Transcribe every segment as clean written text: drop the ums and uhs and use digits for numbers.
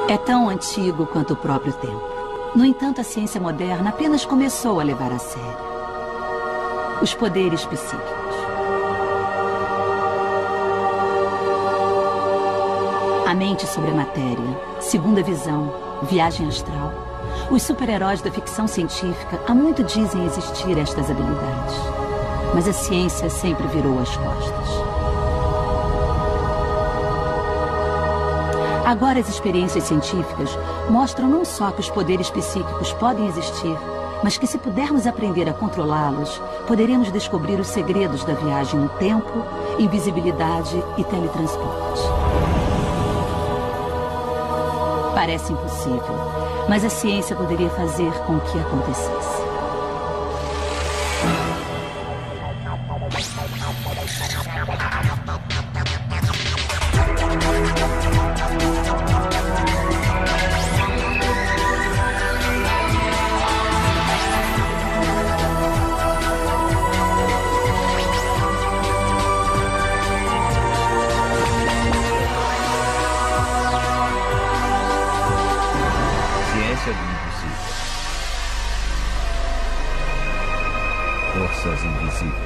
É tão antigo quanto o próprio tempo. No entanto, a ciência moderna apenas começou a levar a sério os poderes psíquicos. A mente sobre a matéria, segunda visão, viagem astral. Os super-heróis da ficção científica há muito dizem existir estas habilidades. Mas a ciência sempre virou as costas. Agora as experiências científicas mostram não só que os poderes psíquicos podem existir, mas que se pudermos aprender a controlá-los, poderemos descobrir os segredos da viagem no tempo, invisibilidade e teletransporte. Parece impossível, mas a ciência poderia fazer com que acontecesse. Forças invisíveis.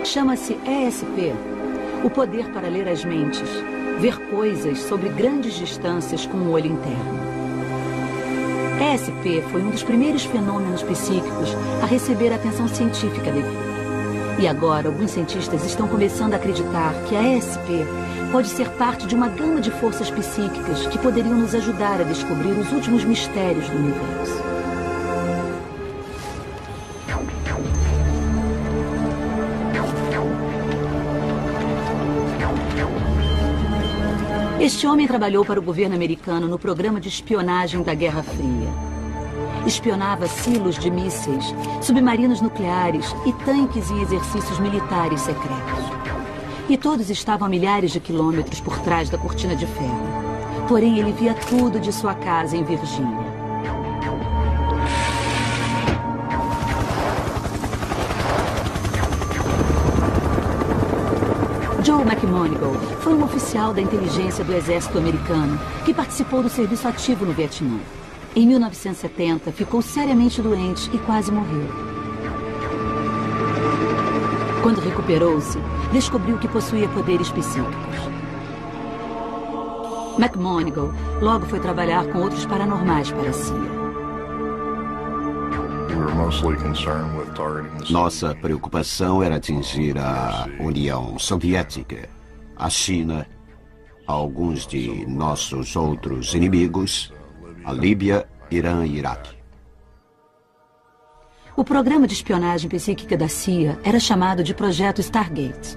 Chama-se ESP, o poder para ler as mentes, ver coisas sobre grandes distâncias com o olho interno. ESP foi um dos primeiros fenômenos psíquicos a receber a atenção científica devida. E agora, alguns cientistas estão começando a acreditar que a ESP pode ser parte de uma gama de forças psíquicas que poderiam nos ajudar a descobrir os últimos mistérios do universo. Este homem trabalhou para o governo americano no programa de espionagem da Guerra Fria. Espionava silos de mísseis, submarinos nucleares e tanques em exercícios militares secretos. E todos estavam a milhares de quilômetros por trás da cortina de ferro. Porém, ele via tudo de sua casa em Virgínia. Joe McMoneagle foi um oficial da inteligência do exército americano que participou do serviço ativo no Vietnã. Em 1970, ficou seriamente doente e quase morreu. Quando recuperou-se, descobriu que possuía poderes psíquicos. McMoneagle logo foi trabalhar com outros paranormais para a CIA. Nossa preocupação era atingir a União Soviética, a China, alguns de nossos outros inimigos, a Líbia, Irã e Iraque. O programa de espionagem psíquica da CIA era chamado de Projeto Stargate.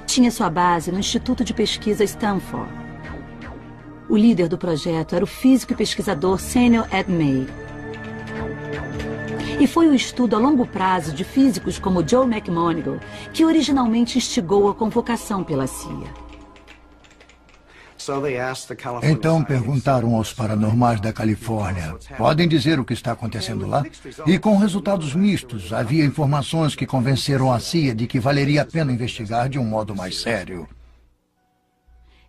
Tinha sua base no Instituto de Pesquisa Stanford. O líder do projeto era o físico e pesquisador Samuel Ed May. E foi o estudo a longo prazo de físicos como Joe McMoneagle que originalmente instigou a convocação pela CIA. Então perguntaram aos paranormais da Califórnia, podem dizer o que está acontecendo lá? E com resultados mistos, havia informações que convenceram a CIA de que valeria a pena investigar de um modo mais sério.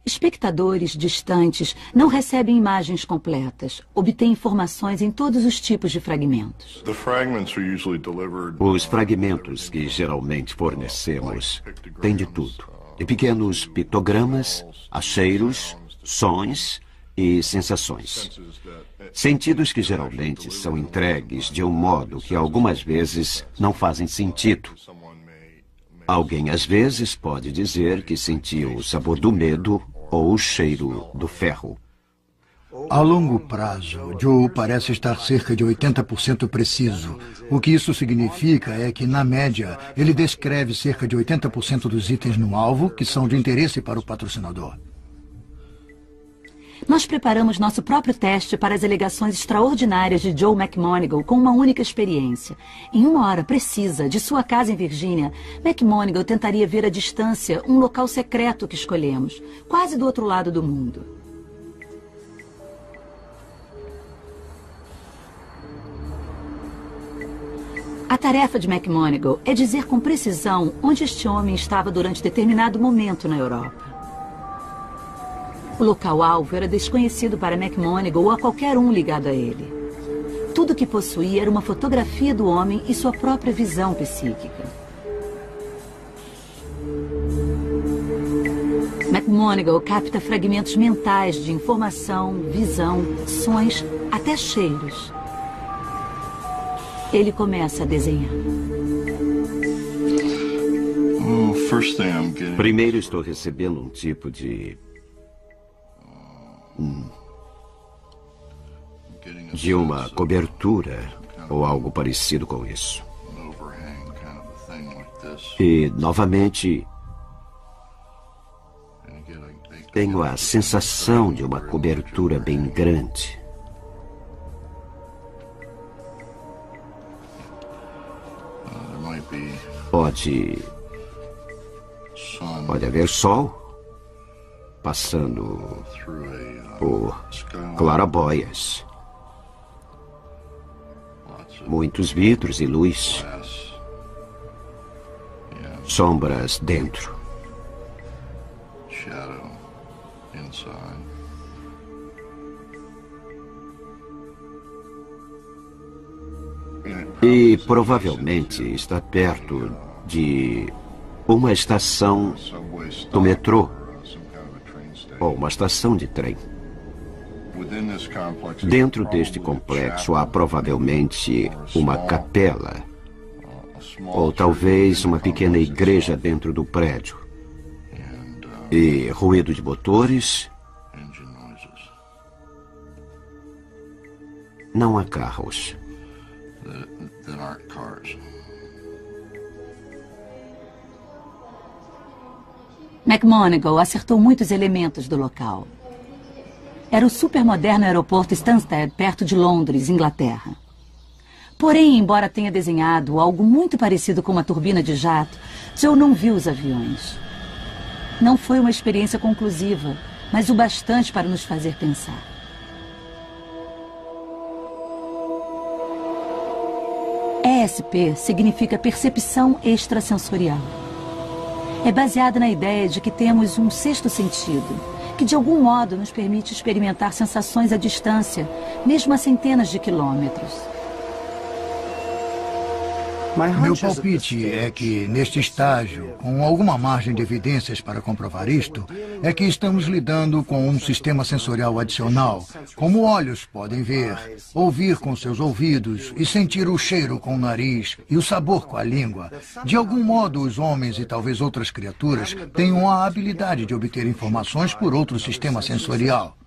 Espectadores distantes não recebem imagens completas, obtêm informações em todos os tipos de fragmentos. Os fragmentos que geralmente fornecemos têm de tudo. De pequenos pictogramas, a cheiros, sons e sensações. Sentidos que geralmente são entregues de um modo que algumas vezes não fazem sentido. Alguém às vezes pode dizer que sentiu o sabor do medo ou o cheiro do ferro. A longo prazo, Joe parece estar cerca de 80% preciso. O que isso significa é que, na média, ele descreve cerca de 80% dos itens no alvo que são de interesse para o patrocinador. Nós preparamos nosso próprio teste para as alegações extraordinárias de Joe McMoneagle com uma única experiência. Em uma hora precisa, de sua casa em Virgínia, McMoneagle tentaria ver à distância um local secreto que escolhemos, quase do outro lado do mundo. A tarefa de McMoneagle é dizer com precisão onde este homem estava durante determinado momento na Europa. O local-alvo era desconhecido para McMoneagle ou a qualquer um ligado a ele. Tudo que possuía era uma fotografia do homem e sua própria visão psíquica. McMoneagle capta fragmentos mentais de informação, visão, sons, até cheiros. Ele começa a desenhar. Primeiro estou recebendo um tipo de uma cobertura ou algo parecido com isso. E, novamente, tenho a sensação de uma cobertura bem grande. Pode haver sol passando por claraboias. Muitos vidros e luz. Sombras dentro. E provavelmente está perto de uma estação do metrô ou uma estação de trem. Dentro deste complexo há provavelmente uma capela ou talvez uma pequena igreja dentro do prédio. E ruído de motores. Não há carros. McMoneagle acertou muitos elementos do local. Era o supermoderno aeroporto Stansted, perto de Londres, Inglaterra. Porém, embora tenha desenhado algo muito parecido com uma turbina de jato, Joe não viu os aviões. Não foi uma experiência conclusiva, mas o bastante para nos fazer pensar. ESP significa percepção extrasensorial. É baseada na ideia de que temos um sexto sentido, que de algum modo nos permite experimentar sensações à distância, mesmo a centenas de quilômetros. Meu palpite é que, neste estágio, com alguma margem de evidências para comprovar isto, é que estamos lidando com um sistema sensorial adicional, como olhos podem ver, ouvir com seus ouvidos e sentir o cheiro com o nariz e o sabor com a língua. De algum modo, os homens e talvez outras criaturas tenham a habilidade de obter informações por outro sistema sensorial.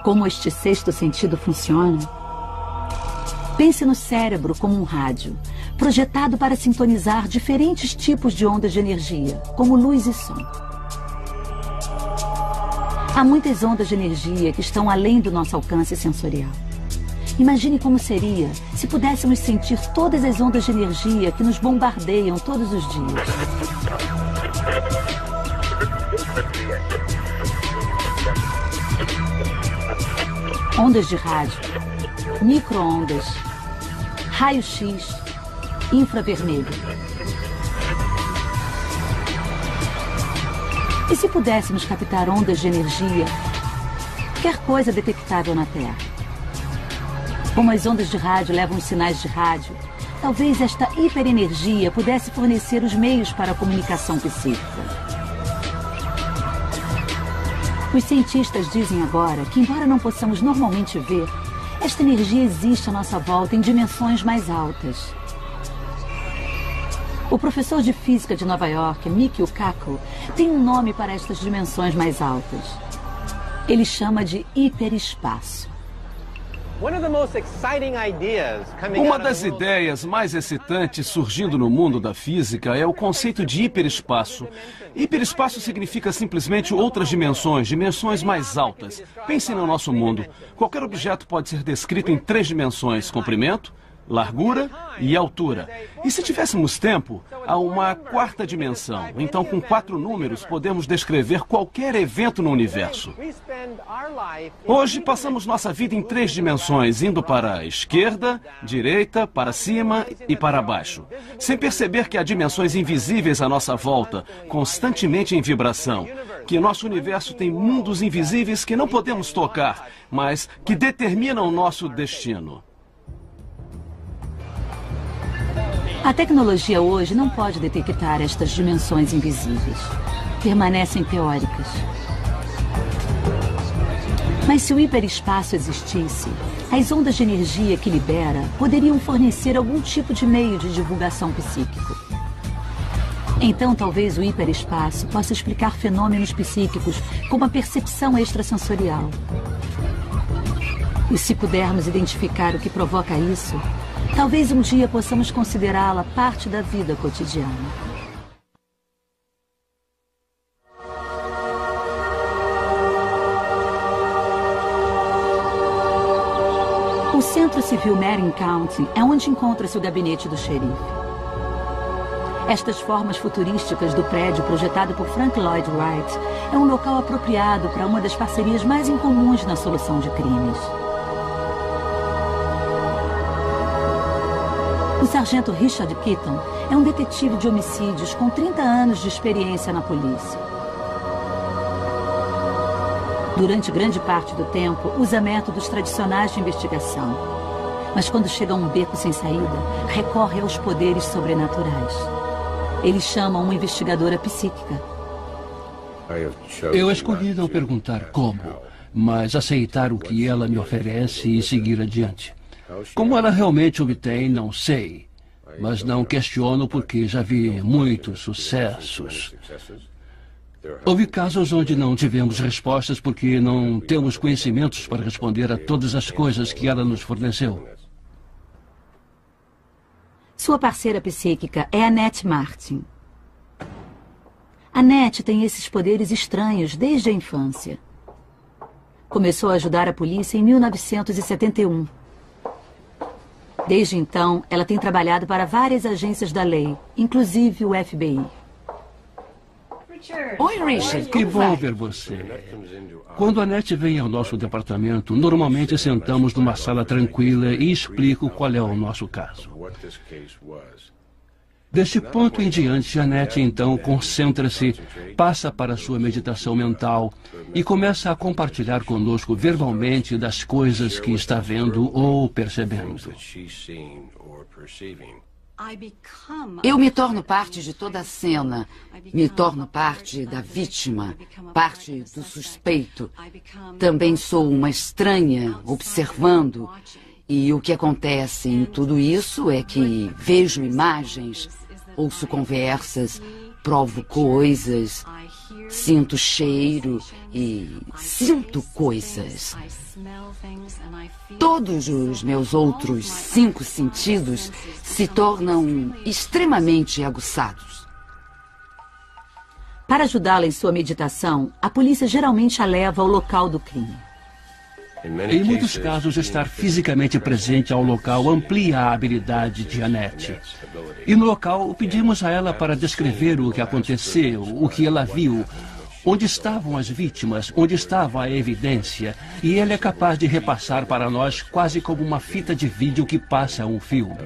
Como este sexto sentido funciona? Pense no cérebro como um rádio, projetado para sintonizar diferentes tipos de ondas de energia, como luz e som. Há muitas ondas de energia que estão além do nosso alcance sensorial. Imagine como seria se pudéssemos sentir todas as ondas de energia que nos bombardeiam todos os dias. Ondas de rádio, micro-ondas, raio-x, infravermelho. E se pudéssemos captar ondas de energia, qualquer coisa detectável na Terra? Como as ondas de rádio levam os sinais de rádio, talvez esta hiperenergia pudesse fornecer os meios para a comunicação psíquica. Os cientistas dizem agora que, embora não possamos normalmente ver, esta energia existe à nossa volta em dimensões mais altas. O professor de física de Nova York, Michio Kaku, tem um nome para estas dimensões mais altas. Ele chama de hiperespaço. Uma das ideias mais excitantes surgindo no mundo da física é o conceito de hiperespaço. Hiperespaço significa simplesmente outras dimensões, dimensões mais altas. Pensem no nosso mundo. Qualquer objeto pode ser descrito em 3 dimensões: comprimento, largura e altura. E se tivéssemos tempo, há uma quarta dimensão. Então, com 4 números, podemos descrever qualquer evento no universo. Hoje, passamos nossa vida em 3 dimensões, indo para a esquerda, direita, para cima e para baixo. Sem perceber que há dimensões invisíveis à nossa volta, constantemente em vibração. Que nosso universo tem mundos invisíveis que não podemos tocar, mas que determinam nosso destino. A tecnologia hoje não pode detectar estas dimensões invisíveis. Permanecem teóricas. Mas se o hiperespaço existisse, as ondas de energia que libera poderiam fornecer algum tipo de meio de divulgação psíquico. Então, talvez o hiperespaço possa explicar fenômenos psíquicos como a percepção extrasensorial. E se pudermos identificar o que provoca isso, talvez um dia possamos considerá-la parte da vida cotidiana. O Centro Civil Marin County é onde encontra-se o gabinete do xerife. Estas formas futurísticas do prédio projetado por Frank Lloyd Wright é um local apropriado para uma das parcerias mais incomuns na solução de crimes. O sargento Richard Keaton é um detetive de homicídios com 30 anos de experiência na polícia. Durante grande parte do tempo, usa métodos tradicionais de investigação. Mas quando chega a um beco sem saída, recorre aos poderes sobrenaturais. Ele chama uma investigadora psíquica. Eu escolhi não perguntar como, mas aceitar o que ela me oferece e seguir adiante. Como ela realmente obtém, não sei. Mas não questiono porque já vi muitos sucessos. Houve casos onde não tivemos respostas porque não temos conhecimentos para responder a todas as coisas que ela nos forneceu. Sua parceira psíquica é Annette Martin. Annette tem esses poderes estranhos desde a infância. Começou a ajudar a polícia em 1971. Desde então, ela tem trabalhado para várias agências da lei, inclusive o FBI. Oi, Richard. Que bom ver você. Quando a Annette vem ao nosso departamento, normalmente sentamos numa sala tranquila e explico qual é o nosso caso. Deste ponto em diante, a Annette então concentra-se, passa para sua meditação mental e começa a compartilhar conosco verbalmente das coisas que está vendo ou percebendo. Eu me torno parte de toda a cena, me torno parte da vítima, parte do suspeito. Também sou uma estranha, observando. E o que acontece em tudo isso é que vejo imagens, ouço conversas, provo coisas, sinto cheiro e sinto coisas. Todos os meus outros 5 sentidos se tornam extremamente aguçados. Para ajudá-la em sua meditação, a polícia geralmente a leva ao local do crime. Em muitos casos, estar fisicamente presente ao local amplia a habilidade de Annette. E no local, pedimos a ela para descrever o que aconteceu, o que ela viu, onde estavam as vítimas, onde estava a evidência. E ele é capaz de repassar para nós quase como uma fita de vídeo que passa um filme.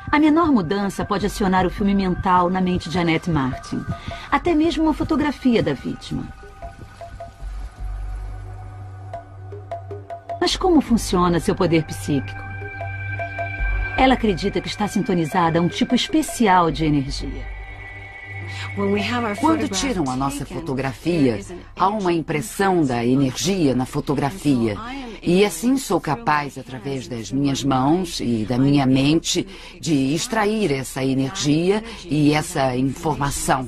A menor mudança pode acionar o filme mental na mente de Annette Martin. Até mesmo uma fotografia da vítima. Mas como funciona seu poder psíquico? Ela acredita que está sintonizada a um tipo especial de energia. Quando tiram a nossa fotografia, há uma impressão da energia na fotografia. E assim sou capaz, através das minhas mãos e da minha mente, de extrair essa energia e essa informação.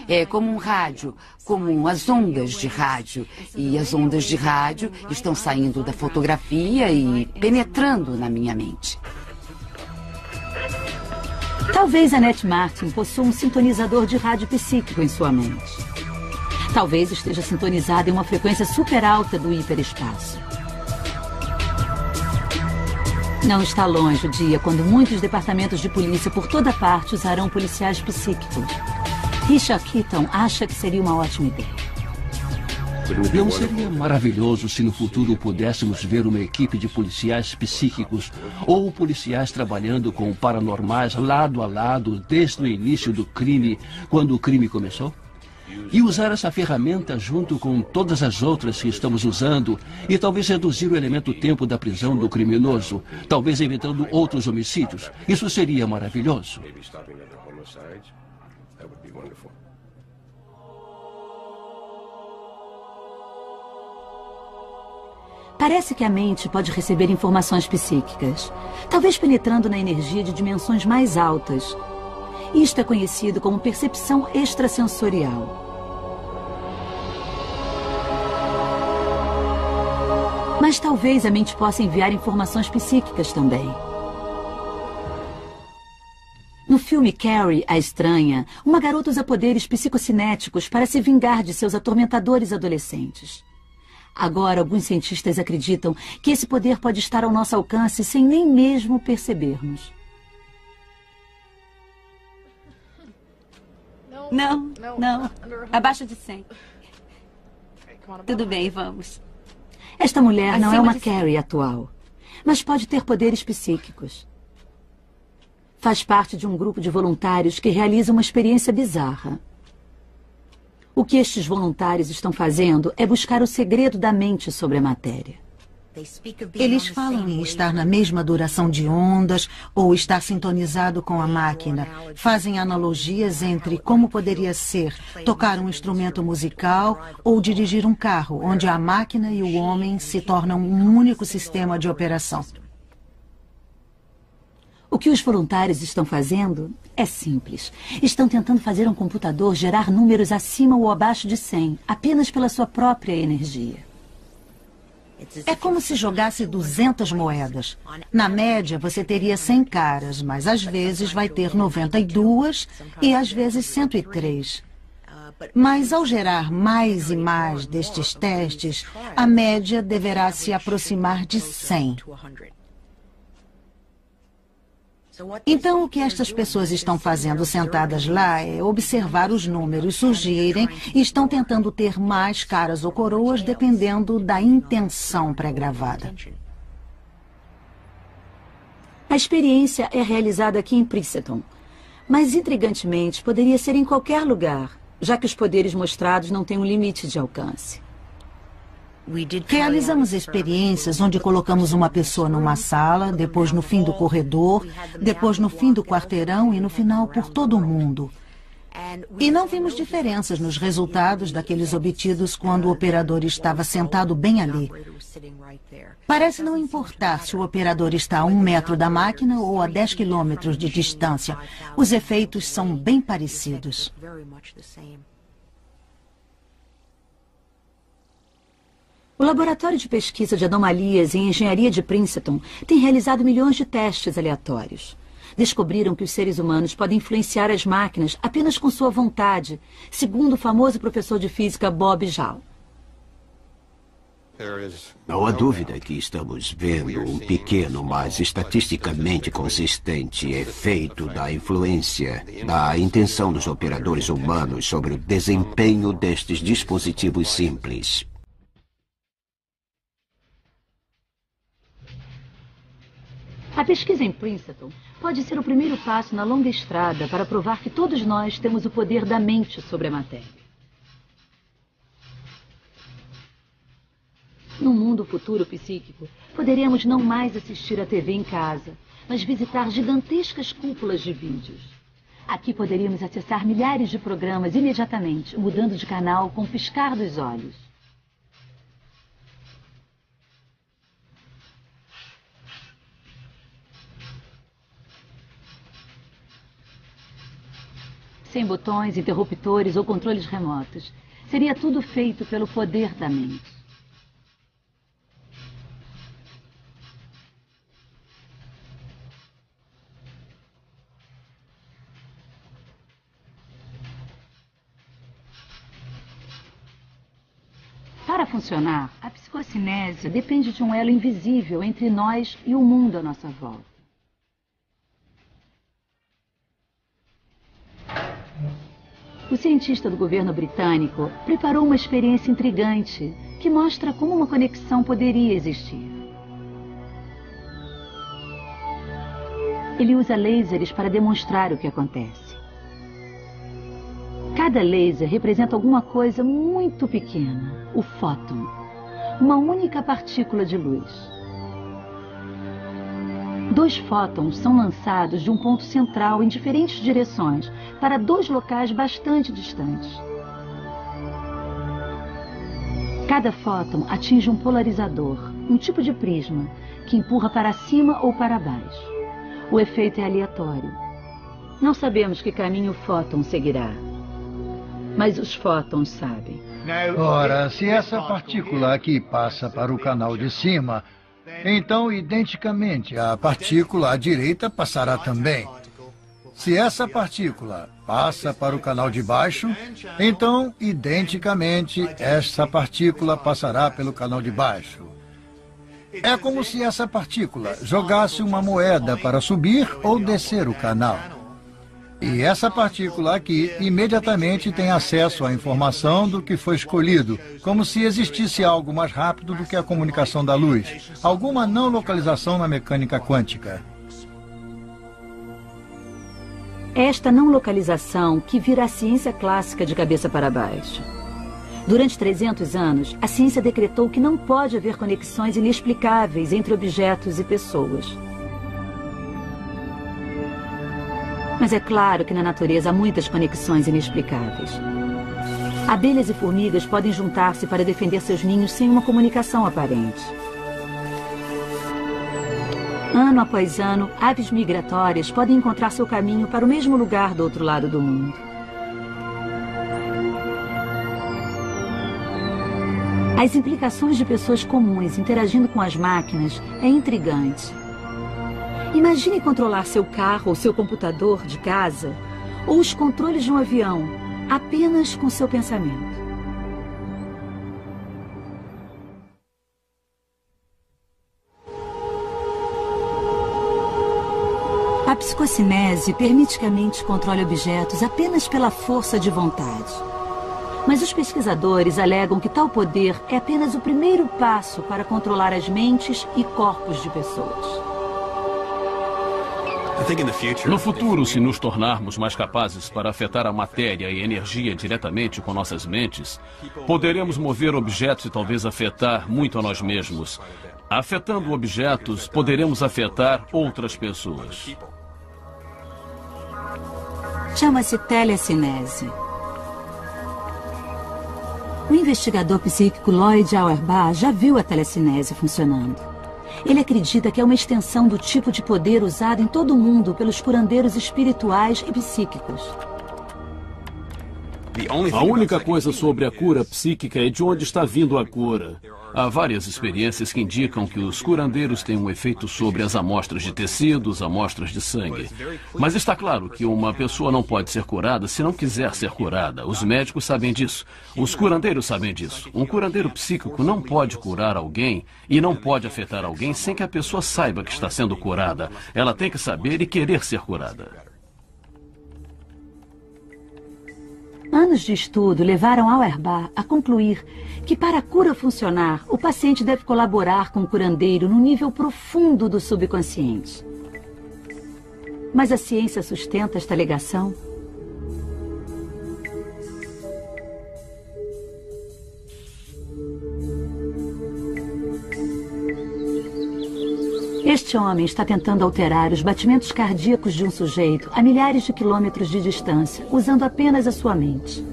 É como um rádio, como as ondas de rádio. E as ondas de rádio estão saindo da fotografia e penetrando na minha mente. Talvez Annette Martin possua um sintonizador de rádio psíquico em sua mente. Talvez esteja sintonizada em uma frequência super alta do hiperespaço. Não está longe o dia quando muitos departamentos de polícia por toda parte usarão policiais psíquicos. Richard Keaton acha que seria uma ótima ideia. Não seria maravilhoso se no futuro pudéssemos ver uma equipe de policiais psíquicos ou policiais trabalhando com paranormais lado a lado desde o início do crime, quando o crime começou? E usar essa ferramenta junto com todas as outras que estamos usando e talvez reduzir o elemento tempo da prisão do criminoso, talvez evitando outros homicídios. Isso seria maravilhoso. Parece que a mente pode receber informações psíquicas, talvez penetrando na energia de dimensões mais altas. Isto é conhecido como percepção extrasensorial. Mas talvez a mente possa enviar informações psíquicas também. No filme Carrie, a Estranha, uma garota usa poderes psicocinéticos para se vingar de seus atormentadores adolescentes. Agora, alguns cientistas acreditam que esse poder pode estar ao nosso alcance sem nem mesmo percebermos. Não. Abaixo de 100. Tudo bem, vamos. Esta mulher não é Acima uma de 100. Carrie atual, mas pode ter poderes psíquicos. Faz parte de um grupo de voluntários que realiza uma experiência bizarra. O que estes voluntários estão fazendo é buscar o segredo da mente sobre a matéria. Eles falam em estar na mesma duração de ondas ou estar sintonizado com a máquina. Fazem analogias entre como poderia ser tocar um instrumento musical ou dirigir um carro, onde a máquina e o homem se tornam um único sistema de operação. O que os voluntários estão fazendo é simples. Estão tentando fazer um computador gerar números acima ou abaixo de 100, apenas pela sua própria energia. É como se jogasse 200 moedas. Na média, você teria 100 caras, mas às vezes vai ter 92 e às vezes 103. Mas ao gerar mais e mais destes testes, a média deverá se aproximar de 100. Então, o que estas pessoas estão fazendo sentadas lá é observar os números surgirem e estão tentando ter mais caras ou coroas dependendo da intenção pré-gravada. A experiência é realizada aqui em Princeton, mas intrigantemente poderia ser em qualquer lugar, já que os poderes mostrados não têm um limite de alcance. Realizamos experiências onde colocamos uma pessoa numa sala, depois no fim do corredor, depois no fim do quarteirão e no final por todo o mundo. E não vimos diferenças nos resultados daqueles obtidos quando o operador estava sentado bem ali. Parece não importar se o operador está a 1 metro da máquina ou a 10 quilômetros de distância. Os efeitos são bem parecidos. O Laboratório de Pesquisa de Anomalias em Engenharia de Princeton tem realizado milhões de testes aleatórios. Descobriram que os seres humanos podem influenciar as máquinas apenas com sua vontade, segundo o famoso professor de física Bob Jall. Não há dúvida que estamos vendo um pequeno, mas estatisticamente consistente efeito da influência, da intenção dos operadores humanos sobre o desempenho destes dispositivos simples. A pesquisa em Princeton pode ser o primeiro passo na longa estrada para provar que todos nós temos o poder da mente sobre a matéria. No mundo futuro psíquico, poderemos não mais assistir à TV em casa, mas visitar gigantescas cúpulas de vídeos. Aqui poderíamos acessar milhares de programas imediatamente, mudando de canal com o piscar dos olhos. Sem botões, interruptores ou controles remotos. Seria tudo feito pelo poder da mente. Para Para funcionar, a psicocinésia depende de um elo invisível entre nós e o mundo à nossa volta. O cientista do governo britânico preparou uma experiência intrigante que mostra como uma conexão poderia existir. Ele usa lasers para demonstrar o que acontece. Cada laser representa alguma coisa muito pequena, o fóton, uma única partícula de luz. 2 fótons são lançados de um ponto central em diferentes direções para 2 locais bastante distantes. Cada fóton atinge um polarizador, um tipo de prisma, que empurra para cima ou para baixo. O efeito é aleatório. Não sabemos que caminho o fóton seguirá, mas os fótons sabem. Ora, se essa partícula aqui passa para o canal de cima, então, identicamente, a partícula à direita passará também. Se essa partícula passa para o canal de baixo, então, identicamente, essa partícula passará pelo canal de baixo. É como se essa partícula jogasse uma moeda para subir ou descer o canal. E essa partícula aqui imediatamente tem acesso à informação do que foi escolhido, como se existisse algo mais rápido do que a comunicação da luz, alguma não localização na mecânica quântica. Esta não localização que vira a ciência clássica de cabeça para baixo. Durante 300 anos, a ciência decretou que não pode haver conexões inexplicáveis entre objetos e pessoas. Mas é claro que na natureza há muitas conexões inexplicáveis. Abelhas e formigas podem juntar-se para defender seus ninhos sem uma comunicação aparente. Ano após ano, aves migratórias podem encontrar seu caminho para o mesmo lugar do outro lado do mundo. As implicações de pessoas comuns interagindo com as máquinas é intrigante. Imagine controlar seu carro ou seu computador de casa, ou os controles de um avião, apenas com seu pensamento. A psicocinese permite que a mente controle objetos apenas pela força de vontade. Mas os pesquisadores alegam que tal poder é apenas o primeiro passo para controlar as mentes e corpos de pessoas. No futuro, se nos tornarmos mais capazes para afetar a matéria e energia diretamente com nossas mentes, poderemos mover objetos e talvez afetar muito a nós mesmos. Afetando objetos, poderemos afetar outras pessoas. Chama-se telecinese. O investigador psíquico Lloyd Auerbach já viu a telecinese funcionando. Ele acredita que é uma extensão do tipo de poder usado em todo o mundo pelos curandeiros espirituais e psíquicos. A única coisa sobre a cura psíquica é de onde está vindo a cura. Há várias experiências que indicam que os curandeiros têm um efeito sobre as amostras de tecidos, amostras de sangue. Mas está claro que uma pessoa não pode ser curada se não quiser ser curada. Os médicos sabem disso. Os curandeiros sabem disso. Um curandeiro psíquico não pode curar alguém e não pode afetar alguém sem que a pessoa saiba que está sendo curada. Ela tem que saber e querer ser curada. Anos de estudo levaram Auerbach a concluir que para a cura funcionar, o paciente deve colaborar com o curandeiro no nível profundo do subconsciente. Mas a ciência sustenta esta alegação? Este homem está tentando alterar os batimentos cardíacos de um sujeito a milhares de quilômetros de distância, usando apenas a sua mente.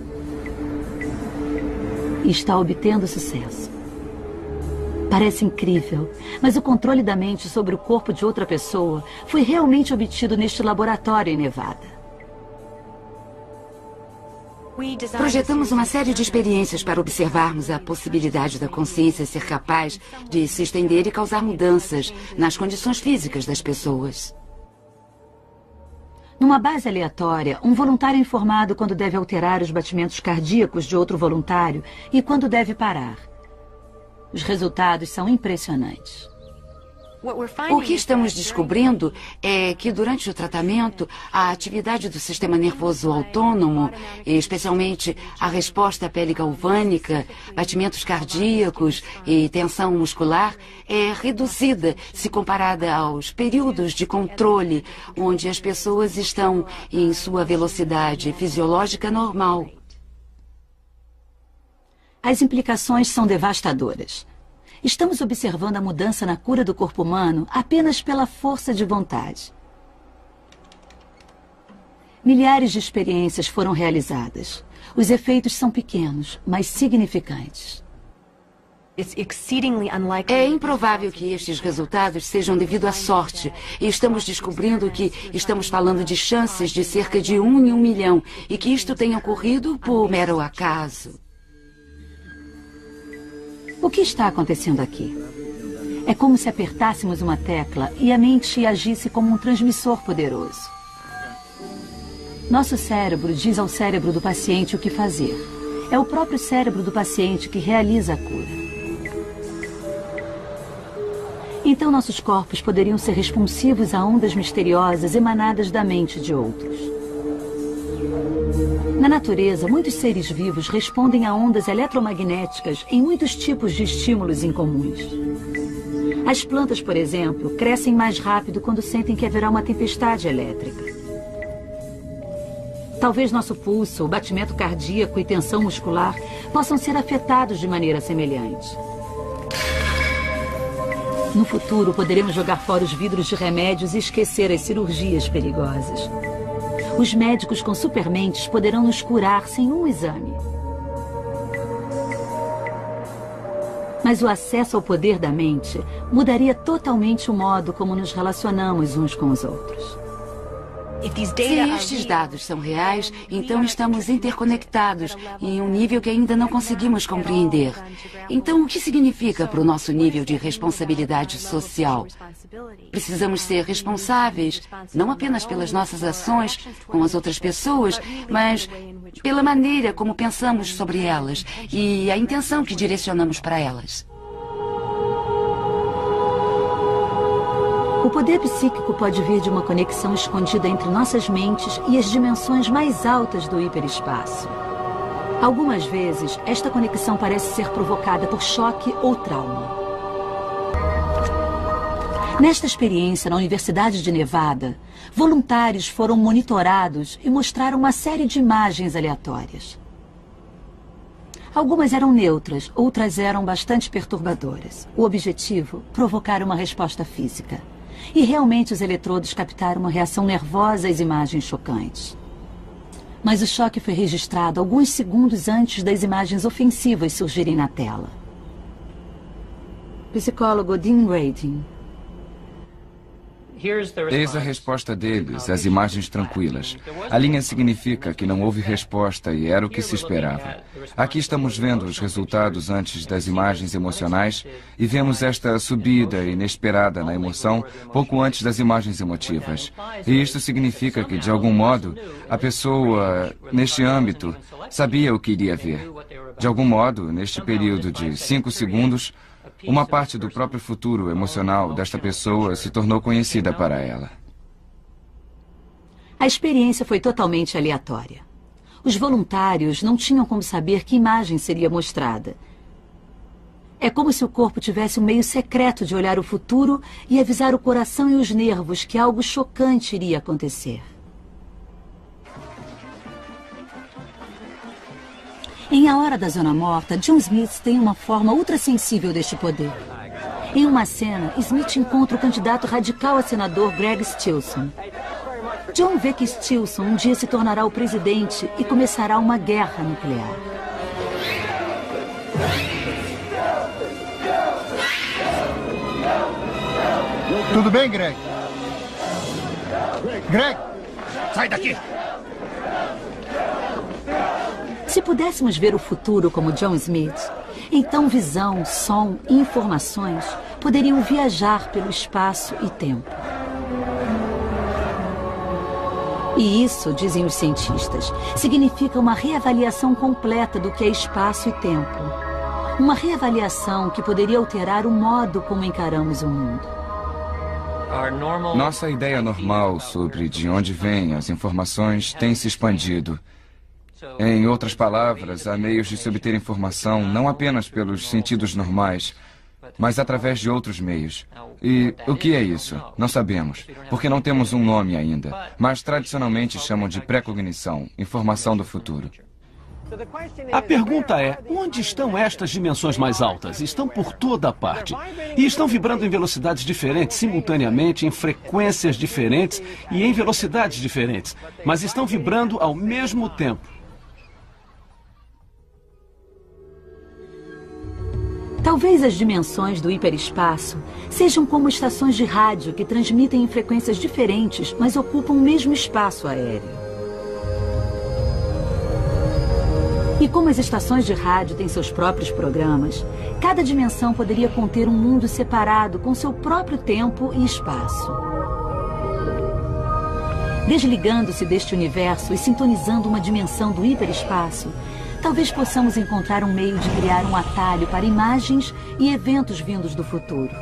E está obtendo sucesso. Parece incrível, mas o controle da mente sobre o corpo de outra pessoa foi realmente obtido neste laboratório em Nevada. Projetamos uma série de experiências para observarmos a possibilidade da consciência ser capaz de se estender e causar mudanças nas condições físicas das pessoas. Numa base aleatória, um voluntário é informado quando deve alterar os batimentos cardíacos de outro voluntário e quando deve parar. Os resultados são impressionantes. O que estamos descobrindo é que durante o tratamento, a atividade do sistema nervoso autônomo, especialmente a resposta à pele galvânica, batimentos cardíacos e tensão muscular, é reduzida se comparada aos períodos de controle, onde as pessoas estão em sua velocidade fisiológica normal. As implicações são devastadoras. Estamos observando a mudança na cura do corpo humano apenas pela força de vontade. Milhares de experiências foram realizadas. Os efeitos são pequenos, mas significantes. É improvável que estes resultados sejam devido à sorte. E estamos descobrindo que estamos falando de chances de cerca de 1 em 1 milhão e que isto tenha ocorrido por mero acaso. O que está acontecendo aqui? É como se apertássemos uma tecla e a mente agisse como um transmissor poderoso. Nosso cérebro diz ao cérebro do paciente o que fazer. É o próprio cérebro do paciente que realiza a cura. Então nossos corpos poderiam ser responsivos a ondas misteriosas emanadas da mente de outros. Na natureza, muitos seres vivos respondem a ondas eletromagnéticas em muitos tipos de estímulos incomuns. As plantas, por exemplo, crescem mais rápido quando sentem que haverá uma tempestade elétrica. Talvez nosso pulso, batimento cardíaco e tensão muscular possam ser afetados de maneira semelhante. No futuro, poderemos jogar fora os vidros de remédios e esquecer as cirurgias perigosas. Os médicos com supermentes poderão nos curar sem um exame. Mas o acesso ao poder da mente mudaria totalmente o modo como nos relacionamos uns com os outros. Se estes dados são reais, então estamos interconectados em um nível que ainda não conseguimos compreender. Então, o que significa para o nosso nível de responsabilidade social? Precisamos ser responsáveis, não apenas pelas nossas ações com as outras pessoas, mas pela maneira como pensamos sobre elas e a intenção que direcionamos para elas. O poder psíquico pode vir de uma conexão escondida entre nossas mentes e as dimensões mais altas do hiperespaço. Algumas vezes, esta conexão parece ser provocada por choque ou trauma. Nesta experiência na Universidade de Nevada, voluntários foram monitorados e mostraram uma série de imagens aleatórias. Algumas eram neutras, outras eram bastante perturbadoras. O objetivo, provocar uma resposta física. E realmente os eletrodos captaram uma reação nervosa às imagens chocantes. Mas o choque foi registrado alguns segundos antes das imagens ofensivas surgirem na tela. Psicólogo Dean Radin. Eis a resposta deles, as imagens tranquilas. A linha significa que não houve resposta e era o que se esperava. Aqui estamos vendo os resultados antes das imagens emocionais e vemos esta subida inesperada na emoção pouco antes das imagens emotivas. E isto significa que, de algum modo, a pessoa, neste âmbito, sabia o que iria ver. De algum modo, neste período de 5 segundos, uma parte do próprio futuro emocional desta pessoa se tornou conhecida para ela. A experiência foi totalmente aleatória. Os voluntários não tinham como saber que imagem seria mostrada. É como se o corpo tivesse um meio secreto de olhar o futuro e avisar o coração e os nervos que algo chocante iria acontecer. Em A Hora da Zona Morta, John Smith tem uma forma ultrassensível deste poder. Em uma cena, Smith encontra o candidato radical a senador Greg Stilson. John vê que Stilson um dia se tornará o presidente e começará uma guerra nuclear. Tudo bem, Greg? Greg! Sai daqui! Se pudéssemos ver o futuro como John Smith, então visão, som e informações poderiam viajar pelo espaço e tempo. E isso, dizem os cientistas, significa uma reavaliação completa do que é espaço e tempo. Uma reavaliação que poderia alterar o modo como encaramos o mundo. Nossa ideia normal sobre de onde vêm as informações tem se expandido. Em outras palavras, há meios de se obter informação não apenas pelos sentidos normais, mas através de outros meios. E o que é isso? Não sabemos, porque não temos um nome ainda, mas tradicionalmente chamam de pré-cognição, informação do futuro. A pergunta é, onde estão estas dimensões mais altas? Estão por toda parte. E estão vibrando em velocidades diferentes, simultaneamente, em frequências diferentes e em velocidades diferentes. Mas estão vibrando ao mesmo tempo. Talvez as dimensões do hiperespaço sejam como estações de rádio que transmitem em frequências diferentes, mas ocupam o mesmo espaço aéreo. E como as estações de rádio têm seus próprios programas, cada dimensão poderia conter um mundo separado com seu próprio tempo e espaço. Desligando-se deste universo e sintonizando uma dimensão do hiperespaço, talvez possamos encontrar um meio de criar um atalho para imagens e eventos vindos do futuro.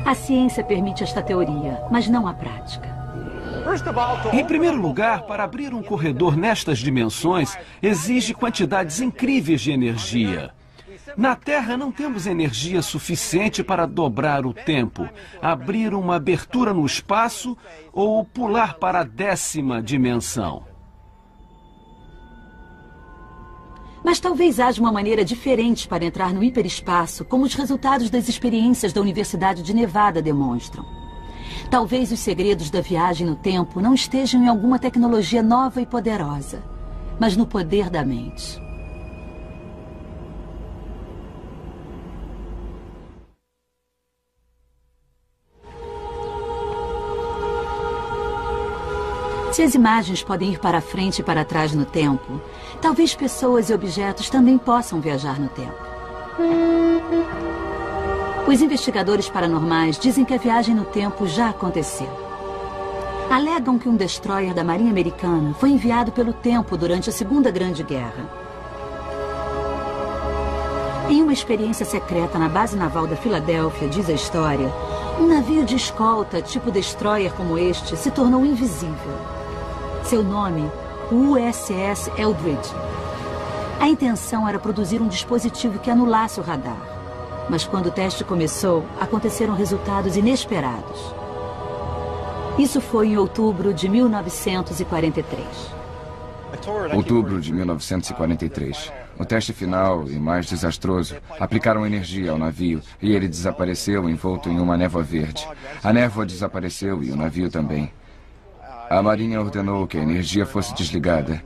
A ciência permite esta teoria, mas não a prática. Em primeiro lugar, para abrir um corredor nestas dimensões, exige quantidades incríveis de energia. Na Terra não temos energia suficiente para dobrar o tempo, abrir uma abertura no espaço ou pular para a 10ª dimensão. Mas talvez haja uma maneira diferente para entrar no hiperespaço, como os resultados das experiências da Universidade de Nevada demonstram. Talvez os segredos da viagem no tempo não estejam em alguma tecnologia nova e poderosa, mas no poder da mente. Se as imagens podem ir para frente e para trás no tempo, talvez pessoas e objetos também possam viajar no tempo. Os investigadores paranormais dizem que a viagem no tempo já aconteceu. Alegam que um destroyer da Marinha Americana foi enviado pelo tempo durante a Segunda Grande Guerra. Em uma experiência secreta na base naval da Filadélfia, diz a história, um navio de escolta tipo destroyer como este se tornou invisível. Seu nome, o USS Eldridge. A intenção era produzir um dispositivo que anulasse o radar. Mas quando o teste começou, aconteceram resultados inesperados. Isso foi em outubro de 1943. Outubro de 1943. No teste final e mais desastroso, aplicaram energia ao navio e ele desapareceu envolto em uma névoa verde. A névoa desapareceu e o navio também. A Marinha ordenou que a energia fosse desligada.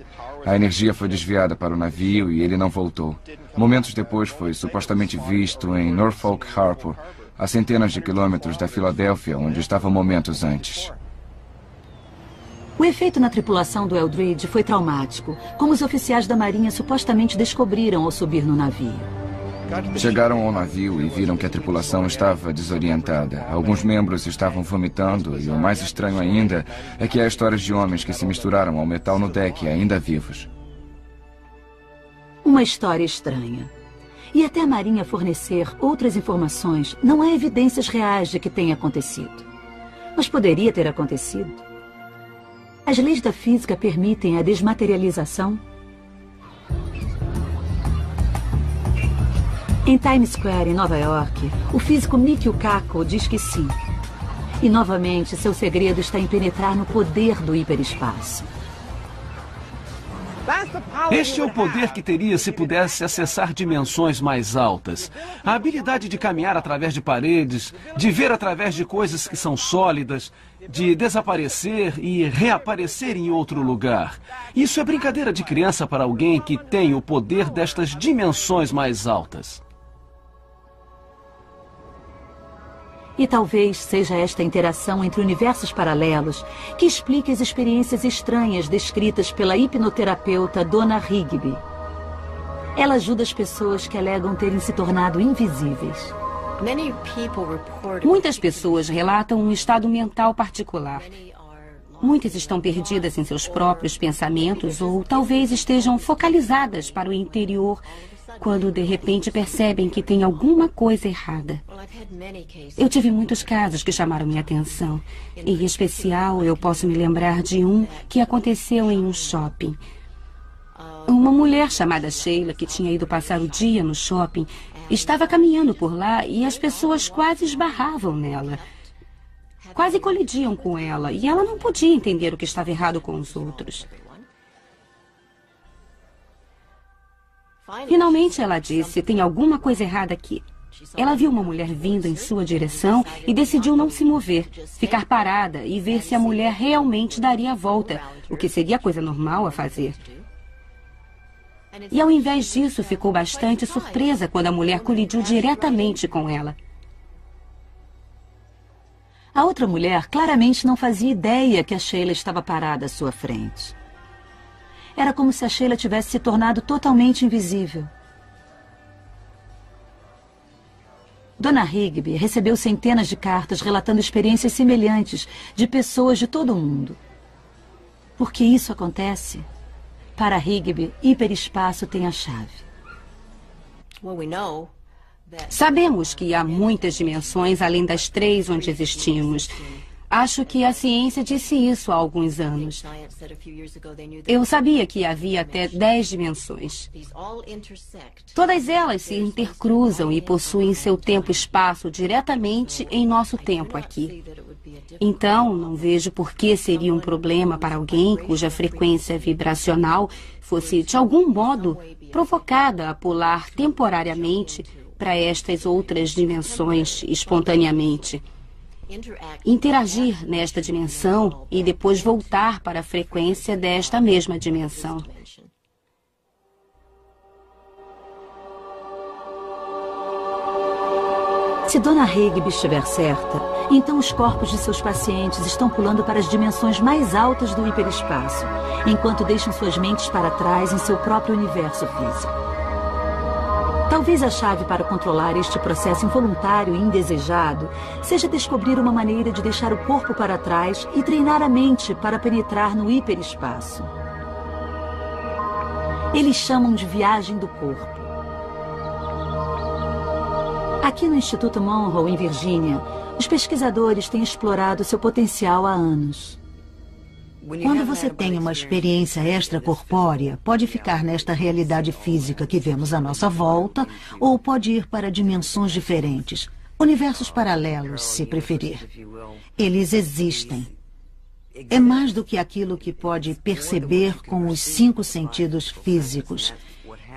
A energia foi desviada para o navio e ele não voltou. Momentos depois foi supostamente visto em Norfolk Harbor, a centenas de quilômetros da Filadélfia, onde estava momentos antes. O efeito na tripulação do Eldridge foi traumático, como os oficiais da Marinha supostamente descobriram ao subir no navio. Chegaram ao navio e viram que a tripulação estava desorientada. Alguns membros estavam vomitando e o mais estranho ainda é que há histórias de homens que se misturaram ao metal no deck ainda vivos. Uma história estranha. E até a Marinha fornecer outras informações, não há evidências reais de que tenha acontecido. Mas poderia ter acontecido. As leis da física permitem a desmaterialização? Em Times Square, em Nova York, o físico Michio Kaku diz que sim. E, novamente, seu segredo está em penetrar no poder do hiperespaço. Este é o poder que teria se pudesse acessar dimensões mais altas. A habilidade de caminhar através de paredes, de ver através de coisas que são sólidas, de desaparecer e reaparecer em outro lugar. Isso é brincadeira de criança para alguém que tem o poder destas dimensões mais altas. E talvez seja esta interação entre universos paralelos que explique as experiências estranhas descritas pela hipnoterapeuta Donna Rigby. Ela ajuda as pessoas que alegam terem se tornado invisíveis. Muitas pessoas relatam um estado mental particular. Muitas estão perdidas em seus próprios pensamentos ou talvez estejam focalizadas para o interior quando de repente percebem que tem alguma coisa errada. Eu tive muitos casos que chamaram minha atenção. Em especial, eu posso me lembrar de um que aconteceu em um shopping. Uma mulher chamada Sheila, que tinha ido passar o dia no shopping, estava caminhando por lá e as pessoas quase esbarravam nela. Quase colidiam com ela e ela não podia entender o que estava errado com os outros. Finalmente ela disse, tem alguma coisa errada aqui. Ela viu uma mulher vindo em sua direção e decidiu não se mover, ficar parada e ver se a mulher realmente daria a volta, o que seria a coisa normal a fazer. E ao invés disso, ficou bastante surpresa quando a mulher colidiu diretamente com ela. A outra mulher claramente não fazia ideia que a Sheila estava parada à sua frente. Era como se a Sheila tivesse se tornado totalmente invisível. Dona Higby recebeu centenas de cartas relatando experiências semelhantes de pessoas de todo o mundo. Por que isso acontece? Para Higby, hiperespaço tem a chave. Sabemos que há muitas dimensões além das 3 onde existimos. Acho que a ciência disse isso há alguns anos. Eu sabia que havia até 10 dimensões. Todas elas se intercruzam e possuem seu tempo-espaço diretamente em nosso tempo aqui. Então, não vejo por que seria um problema para alguém cuja frequência vibracional fosse, de algum modo, provocada a pular temporariamente para estas outras dimensões espontaneamente. Interagir nesta dimensão e depois voltar para a frequência desta mesma dimensão. Se Dona Higby estiver certa, então os corpos de seus pacientes estão pulando para as dimensões mais altas do hiperespaço, enquanto deixam suas mentes para trás em seu próprio universo físico. Talvez a chave para controlar este processo involuntário e indesejado seja descobrir uma maneira de deixar o corpo para trás e treinar a mente para penetrar no hiperespaço. Eles chamam de viagem do corpo. Aqui no Instituto Monroe, em Virgínia, os pesquisadores têm explorado seu potencial há anos. Quando você tem uma experiência extracorpórea, pode ficar nesta realidade física que vemos à nossa volta, ou pode ir para dimensões diferentes, universos paralelos, se preferir. Eles existem. É mais do que aquilo que pode perceber com os 5 sentidos físicos.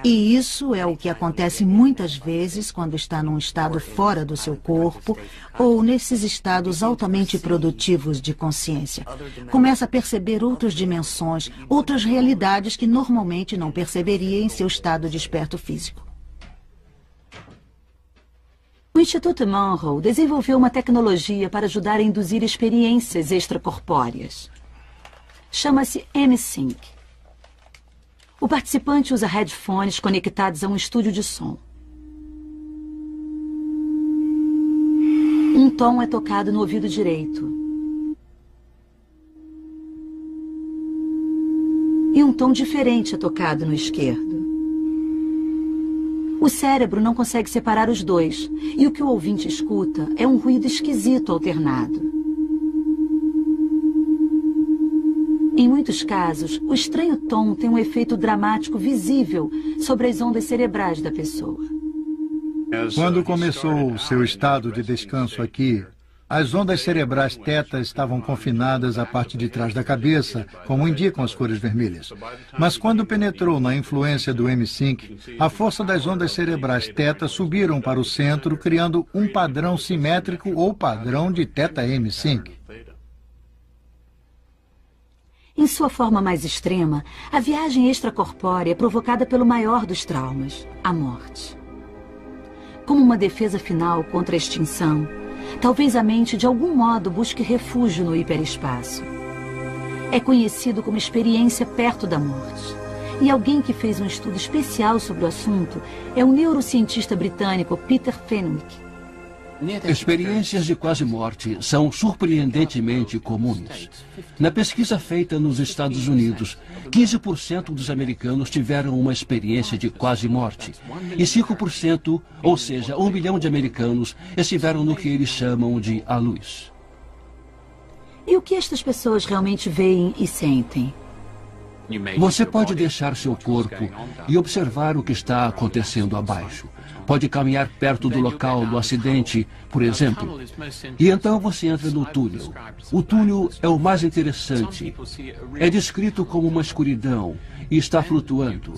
E isso é o que acontece muitas vezes quando está num estado fora do seu corpo ou nesses estados altamente produtivos de consciência. Começa a perceber outras dimensões, outras realidades que normalmente não perceberia em seu estado desperto físico. O Instituto Monroe desenvolveu uma tecnologia para ajudar a induzir experiências extracorpóreas. Chama-se M-Sync. O participante usa headphones conectados a um estúdio de som. Um tom é tocado no ouvido direito. E um tom diferente é tocado no esquerdo. O cérebro não consegue separar os dois, e o que o ouvinte escuta é um ruído esquisito alternado. Em muitos casos, o estranho tom tem um efeito dramático visível sobre as ondas cerebrais da pessoa. Quando começou o seu estado de descanso aqui, as ondas cerebrais teta estavam confinadas à parte de trás da cabeça, como indicam as cores vermelhas. Mas quando penetrou na influência do M-Sync, a força das ondas cerebrais teta subiram para o centro, criando um padrão simétrico ou padrão de teta-M-Sync. Em sua forma mais extrema, a viagem extracorpórea é provocada pelo maior dos traumas, a morte. Como uma defesa final contra a extinção, talvez a mente de algum modo busque refúgio no hiperespaço. É conhecido como experiência perto da morte. E alguém que fez um estudo especial sobre o assunto é o neurocientista britânico Peter Fenwick. Experiências de quase morte são surpreendentemente comuns. Na pesquisa feita nos Estados Unidos, 15% dos americanos tiveram uma experiência de quase morte. E 5%, ou seja, 1 milhão de americanos, estiveram no que eles chamam de a luz. E o que estas pessoas realmente veem e sentem? Você pode deixar seu corpo e observar o que está acontecendo abaixo. Pode caminhar perto do local do acidente, por exemplo. E então você entra no túnel. O túnel é o mais interessante. É descrito como uma escuridão e está flutuando.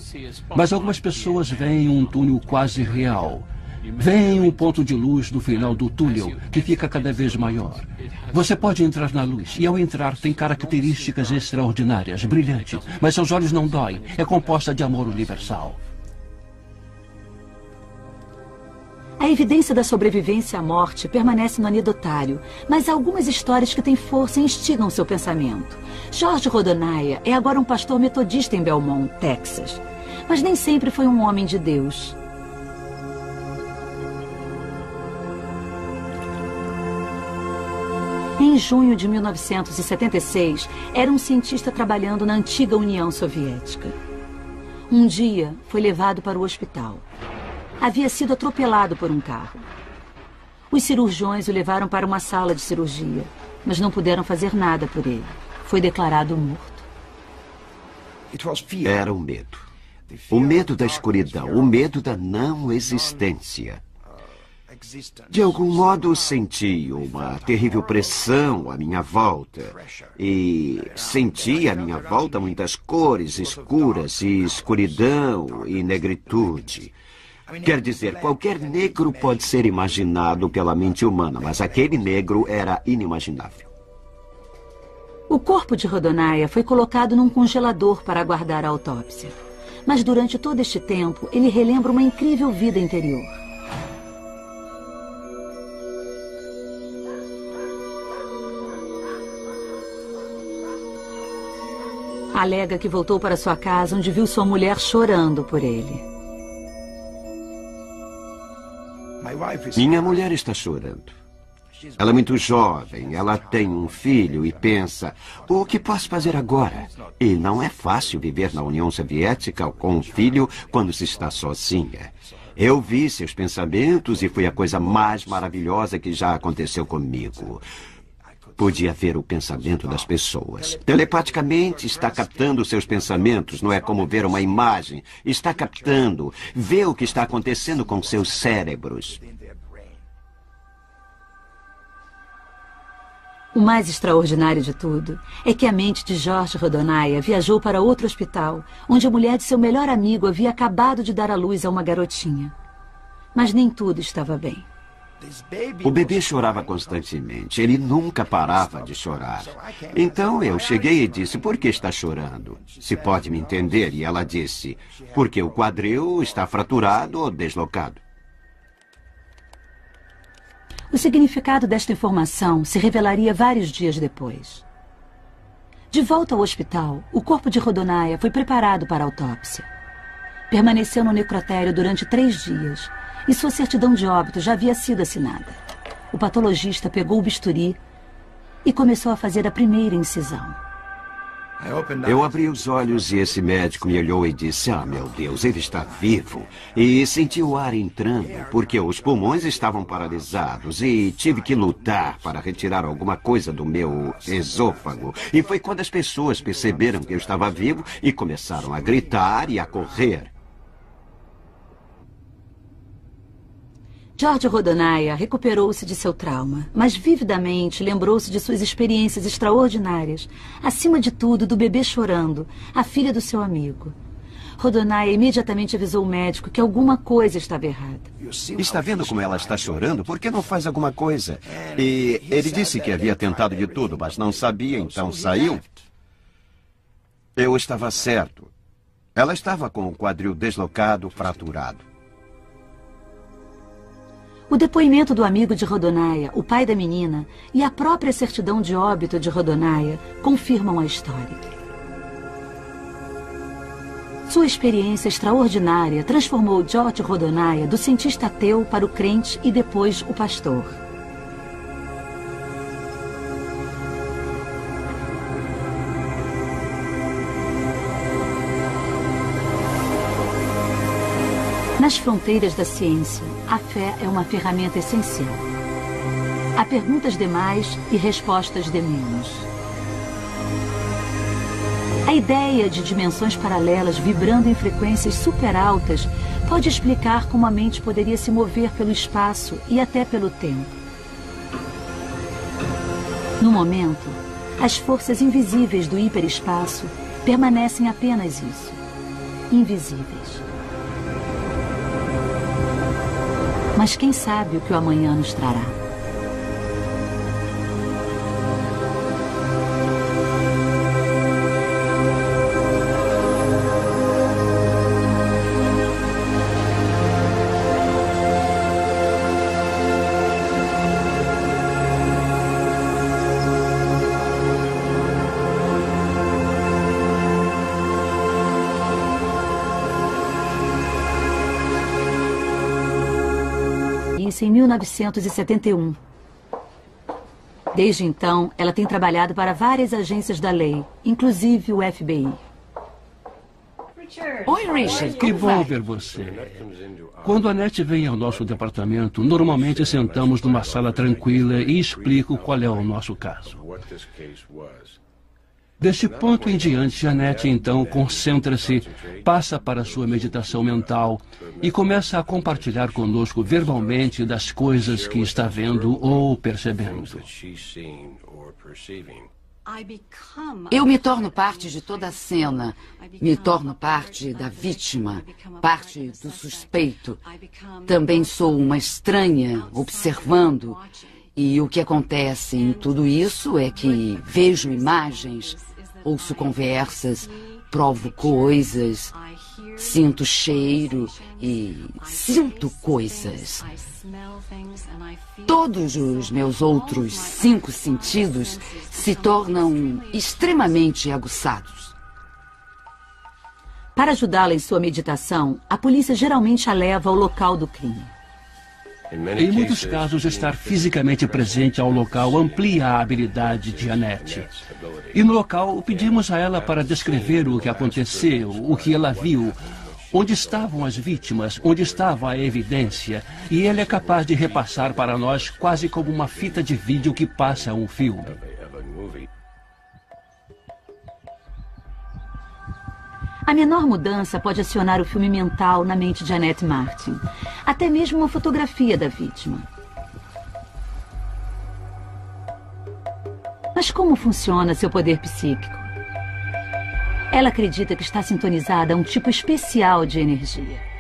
Mas algumas pessoas veem um túnel quase real. Veem um ponto de luz no final do túnel, que fica cada vez maior. Você pode entrar na luz, e ao entrar tem características extraordinárias, brilhante, mas seus olhos não doem, é composta de amor universal. A evidência da sobrevivência à morte permanece no anedotário, mas há algumas histórias que têm força e instigam seu pensamento. George Rodonaia é agora um pastor metodista em Belmont, Texas, mas nem sempre foi um homem de Deus. Em junho de 1976, era um cientista trabalhando na antiga União Soviética. Um dia, foi levado para o hospital. Havia sido atropelado por um carro. Os cirurgiões o levaram para uma sala de cirurgia, mas não puderam fazer nada por ele. Foi declarado morto. Era o medo. O medo da escuridão, o medo da não existência. De algum modo senti uma terrível pressão à minha volta e senti à minha volta muitas cores escuras e escuridão e negritude. Quer dizer, qualquer negro pode ser imaginado pela mente humana, mas aquele negro era inimaginável. O corpo de Rodonaia foi colocado num congelador para aguardar a autópsia. Mas durante todo este tempo, ele relembra uma incrível vida interior. Alega que voltou para sua casa, onde viu sua mulher chorando por ele. Minha mulher está chorando. Ela é muito jovem, ela tem um filho e pensa, o que posso fazer agora? E não é fácil viver na União Soviética com um filho quando se está sozinha. Eu vi seus pensamentos e foi a coisa mais maravilhosa que já aconteceu comigo. Podia ver o pensamento das pessoas. Telepaticamente está captando seus pensamentos, não é como ver uma imagem. Está captando, vê o que está acontecendo com seus cérebros. O mais extraordinário de tudo é que a mente de George Rodonaia viajou para outro hospital, onde a mulher de seu melhor amigo havia acabado de dar à luz a uma garotinha. Mas nem tudo estava bem. O bebê chorava constantemente. Ele nunca parava de chorar. Então eu cheguei e disse, por que está chorando? Se pode me entender? E ela disse, porque o quadril está fraturado ou deslocado. O significado desta informação se revelaria vários dias depois. De volta ao hospital, o corpo de Rodonaia foi preparado para a autópsia. Permaneceu no necrotério durante 3 dias e sua certidão de óbito já havia sido assinada. O patologista pegou o bisturi e começou a fazer a primeira incisão. Eu abri os olhos e esse médico me olhou e disse, ah, meu Deus, ele está vivo. E senti o ar entrando, porque os pulmões estavam paralisados e tive que lutar para retirar alguma coisa do meu esôfago. E foi quando as pessoas perceberam que eu estava vivo e começaram a gritar e a correr. George Rodonaia recuperou-se de seu trauma, mas vividamente lembrou-se de suas experiências extraordinárias, acima de tudo do bebê chorando, a filha do seu amigo. Rodonaia imediatamente avisou o médico que alguma coisa estava errada. Está vendo como ela está chorando? Por que não faz alguma coisa? E ele disse que havia tentado de tudo, mas não sabia, então saiu. Eu estava certo. Ela estava com o quadril deslocado, fraturado. O depoimento do amigo de Rodonaia, o pai da menina, e a própria certidão de óbito de Rodonaia confirmam a história. Sua experiência extraordinária transformou George Rodonaya do cientista ateu para o crente e depois o pastor. Nas fronteiras da ciência, a fé é uma ferramenta essencial. Há perguntas demais e respostas de menos. A ideia de dimensões paralelas vibrando em frequências super altas pode explicar como a mente poderia se mover pelo espaço e até pelo tempo. No momento, as forças invisíveis do hiperespaço permanecem apenas isso, invisíveis. Mas quem sabe o que o amanhã nos trará? Em 1971. Desde então, ela tem trabalhado para várias agências da lei, inclusive o FBI. Oi, Richard. Que bom ver você. Quando a Annette vem ao nosso departamento, normalmente sentamos numa sala tranquila e explico qual é o nosso caso. Deste ponto em diante, Annette então concentra-se, passa para a sua meditação mental e começa a compartilhar conosco verbalmente das coisas que está vendo ou percebendo. Eu me torno parte de toda a cena, me torno parte da vítima, parte do suspeito. Também sou uma estranha, observando. E o que acontece em tudo isso é que vejo imagens, ouço conversas, provo coisas, sinto cheiro e sinto coisas. Todos os meus outros 5 sentidos se tornam extremamente aguçados. Para ajudá-la em sua meditação, a polícia geralmente a leva ao local do crime. Em muitos casos, estar fisicamente presente ao local amplia a habilidade de Annette. E no local, pedimos a ela para descrever o que aconteceu, o que ela viu, onde estavam as vítimas, onde estava a evidência. E ela é capaz de repassar para nós quase como uma fita de vídeo que passa um filme. A menor mudança pode acionar o filme mental na mente de Annette Martin. Até mesmo uma fotografia da vítima. Mas como funciona seu poder psíquico? Ela acredita que está sintonizada a um tipo especial de energia.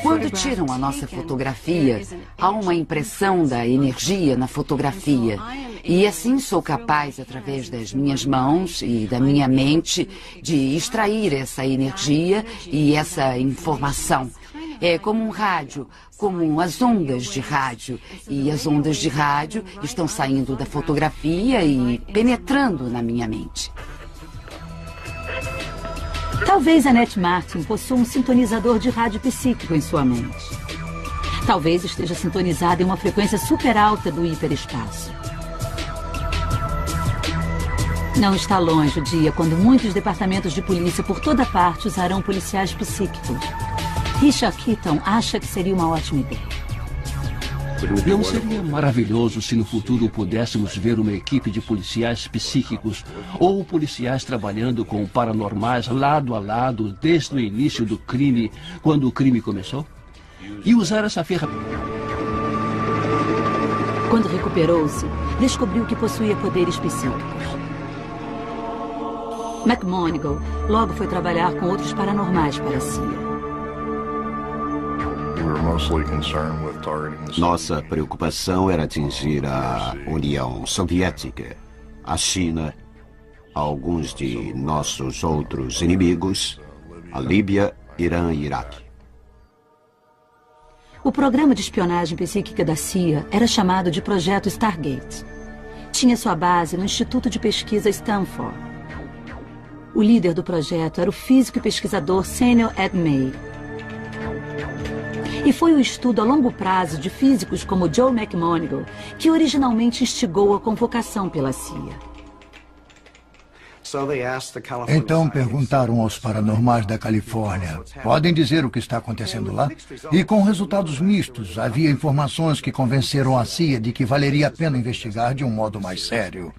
Quando tiram a nossa fotografia, há uma impressão da energia na fotografia. E assim sou capaz, através das minhas mãos e da minha mente, de extrair essa energia e essa informação. É como um rádio, como as ondas de rádio. E as ondas de rádio estão saindo da fotografia e penetrando na minha mente. Talvez Annette Martin possua um sintonizador de rádio psíquico em sua mente. Talvez esteja sintonizada em uma frequência super alta do hiperespaço. Não está longe o dia quando muitos departamentos de polícia por toda parte usarão policiais psíquicos. Richard Keaton acha que seria uma ótima ideia. Não seria maravilhoso se no futuro pudéssemos ver uma equipe de policiais psíquicos ou policiais trabalhando com paranormais lado a lado desde o início do crime, quando o crime começou? E usar essa ferramenta. Quando recuperou-se, descobriu que possuía poderes psíquicos. McMonigal logo foi trabalhar com outros paranormais para a CIA. Nossa preocupação era atingir a União Soviética, a China, alguns de nossos outros inimigos, a Líbia, Irã e Iraque. O programa de espionagem psíquica da CIA era chamado de Projeto Stargate. Tinha sua base no Instituto de Pesquisa Stanford. O líder do projeto era o físico e pesquisador Samuel Ed May. E foi o estudo a longo prazo de físicos como Joe McMoneagle que originalmente instigou a convocação pela CIA. Então perguntaram aos paranormais da Califórnia, podem dizer o que está acontecendo lá? E com resultados mistos, havia informações que convenceram a CIA de que valeria a pena investigar de um modo mais sério.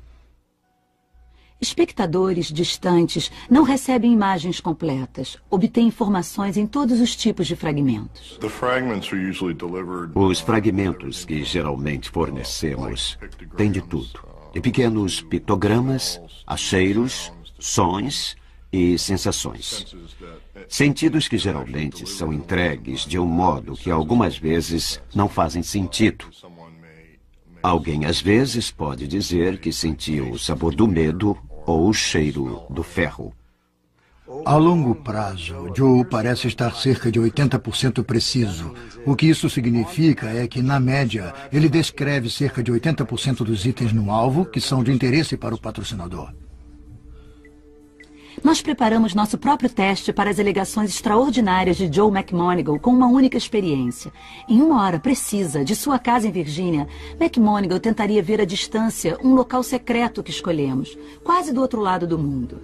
Espectadores distantes não recebem imagens completas, obtêm informações em todos os tipos de fragmentos. Os fragmentos que geralmente fornecemos têm de tudo. De pequenos pictogramas, a cheiros, sons e sensações. Sentidos que geralmente são entregues de um modo que algumas vezes não fazem sentido. Alguém às vezes pode dizer que sentiu o sabor do medo ou o cheiro do ferro. A longo prazo, Joe parece estar cerca de 80% preciso. O que isso significa é que, na média, ele descreve cerca de 80% dos itens no alvo que são de interesse para o patrocinador. Nós preparamos nosso próprio teste para as alegações extraordinárias de Joe McMoneagle com uma única experiência. Em 1 hora precisa, de sua casa em Virgínia, McMoneagle tentaria ver à distância um local secreto que escolhemos, quase do outro lado do mundo.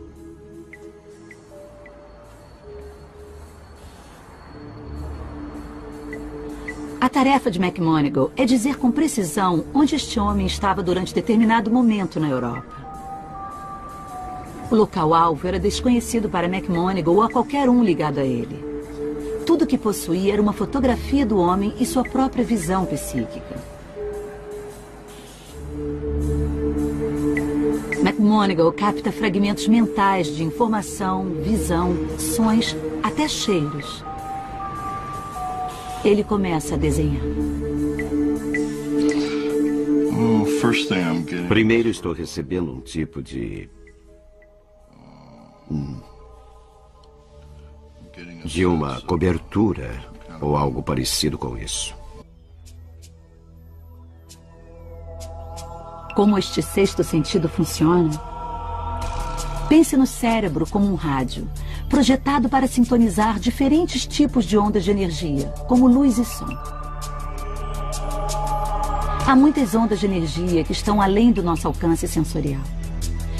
A tarefa de McMoneagle é dizer com precisão onde este homem estava durante determinado momento na Europa. O local-alvo era desconhecido para McMoneagle ou a qualquer um ligado a ele. Tudo o que possuía era uma fotografia do homem e sua própria visão psíquica. McMoneagle capta fragmentos mentais de informação, visão, sons, até cheiros. Ele começa a desenhar. Primeiro estou recebendo um tipo de uma cobertura ou algo parecido com isso. Como este sexto sentido funciona? Pense no cérebro como um rádio, projetado para sintonizar diferentes tipos de ondas de energia, como luz e som. Há muitas ondas de energia que estão além do nosso alcance sensorial.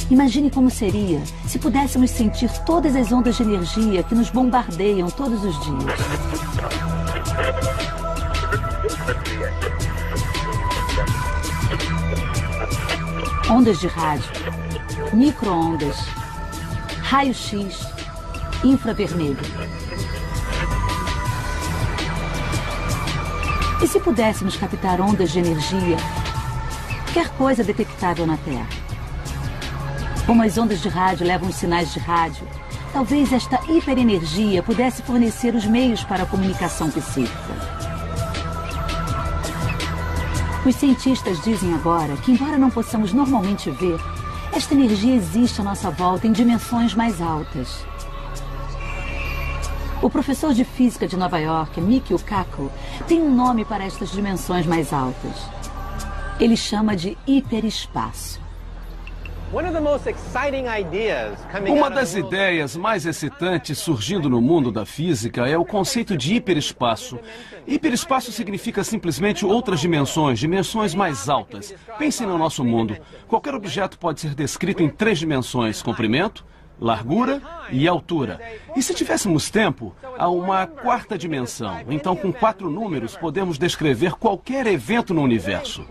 Imagine como seria se pudéssemos sentir todas as ondas de energia que nos bombardeiam todos os dias. Ondas de rádio, micro-ondas, raio-x, infravermelho. E se pudéssemos captar ondas de energia, qualquer coisa detectável na Terra? Como as ondas de rádio levam os sinais de rádio, talvez esta hiperenergia pudesse fornecer os meios para a comunicação psíquica. Os cientistas dizem agora que, embora não possamos normalmente ver, esta energia existe à nossa volta em dimensões mais altas. O professor de física de Nova York, Michio Kaku, tem um nome para estas dimensões mais altas. Ele chama de hiperespaço. Uma das ideias mais excitantes surgindo no mundo da física é o conceito de hiperespaço. Hiperespaço significa simplesmente outras dimensões, dimensões mais altas. Pensem no nosso mundo. Qualquer objeto pode ser descrito em 3 dimensões: comprimento, largura e altura. E se tivéssemos tempo, há uma 4ª dimensão. Então, com 4 números, podemos descrever qualquer evento no universo.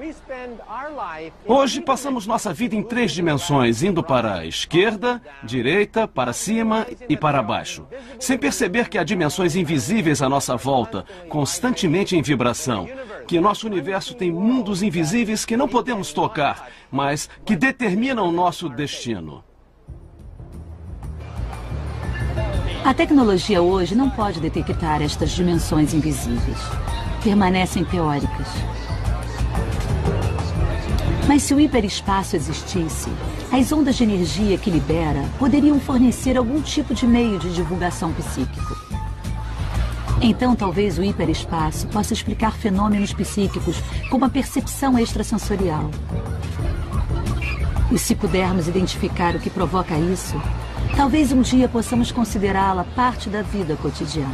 Hoje, passamos nossa vida em 3 dimensões, indo para a esquerda, direita, para cima e para baixo, sem perceber que há dimensões invisíveis à nossa volta, constantemente em vibração, que nosso universo tem mundos invisíveis que não podemos tocar, mas que determinam nosso destino. A tecnologia hoje não pode detectar estas dimensões invisíveis. Permanecem teóricas. Mas se o hiperespaço existisse, as ondas de energia que libera poderiam fornecer algum tipo de meio de divulgação psíquico. Então, talvez o hiperespaço possa explicar fenômenos psíquicos como a percepção extrasensorial. E se pudermos identificar o que provoca isso, Talvez um dia possamos considerá-la parte da vida cotidiana.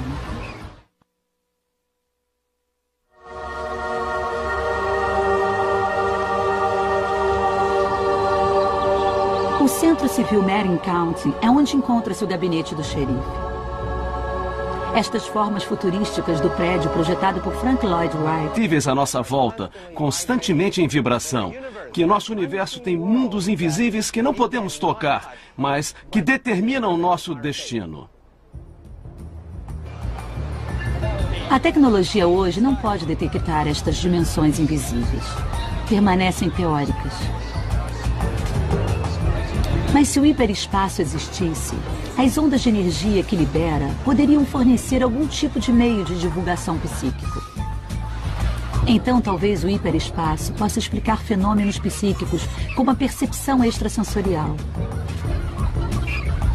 O Centro Civil Marin County é onde encontra-se o gabinete do xerife. Estas formas futurísticas do prédio projetado por Frank Lloyd Wright, Visíveis à nossa volta, constantemente em vibração, que nosso universo tem mundos invisíveis que não podemos tocar, mas que determinam nosso destino. A tecnologia hoje não pode detectar estas dimensões invisíveis. Permanecem teóricas. Mas se o hiperespaço existisse, as ondas de energia que libera poderiam fornecer algum tipo de meio de divulgação psíquico. Então, talvez o hiperespaço possa explicar fenômenos psíquicos como a percepção extrasensorial.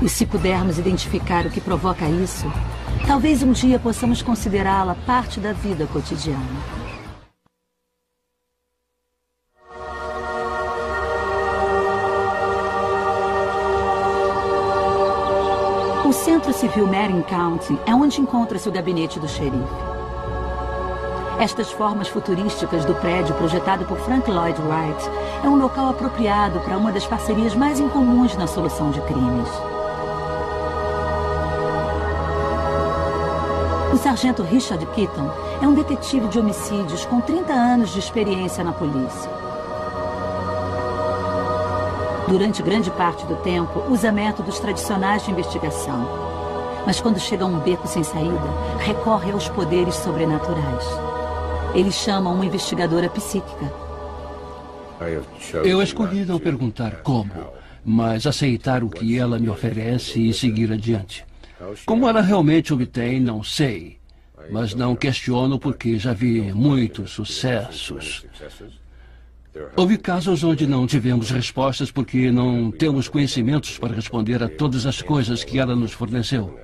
E se pudermos identificar o que provoca isso, talvez um dia possamos considerá-la parte da vida cotidiana. O Centro Civil Marin County é onde encontra-se o gabinete do xerife. Estas formas futurísticas do prédio projetado por Frank Lloyd Wright é um local apropriado para uma das parcerias mais incomuns na solução de crimes. O sargento Richard Keaton é um detetive de homicídios com 30 anos de experiência na polícia. Durante grande parte do tempo, usa métodos tradicionais de investigação. Mas quando chega a um beco sem saída, recorre aos poderes sobrenaturais. Ele chama uma investigadora psíquica. Eu escolhi não perguntar como, mas aceitar o que ela me oferece e seguir adiante. Como ela realmente obtém, não sei. Mas não questiono porque já vi muitos sucessos. Houve casos onde não tivemos respostas porque não temos conhecimentos para responder a todas as coisas que ela nos forneceu.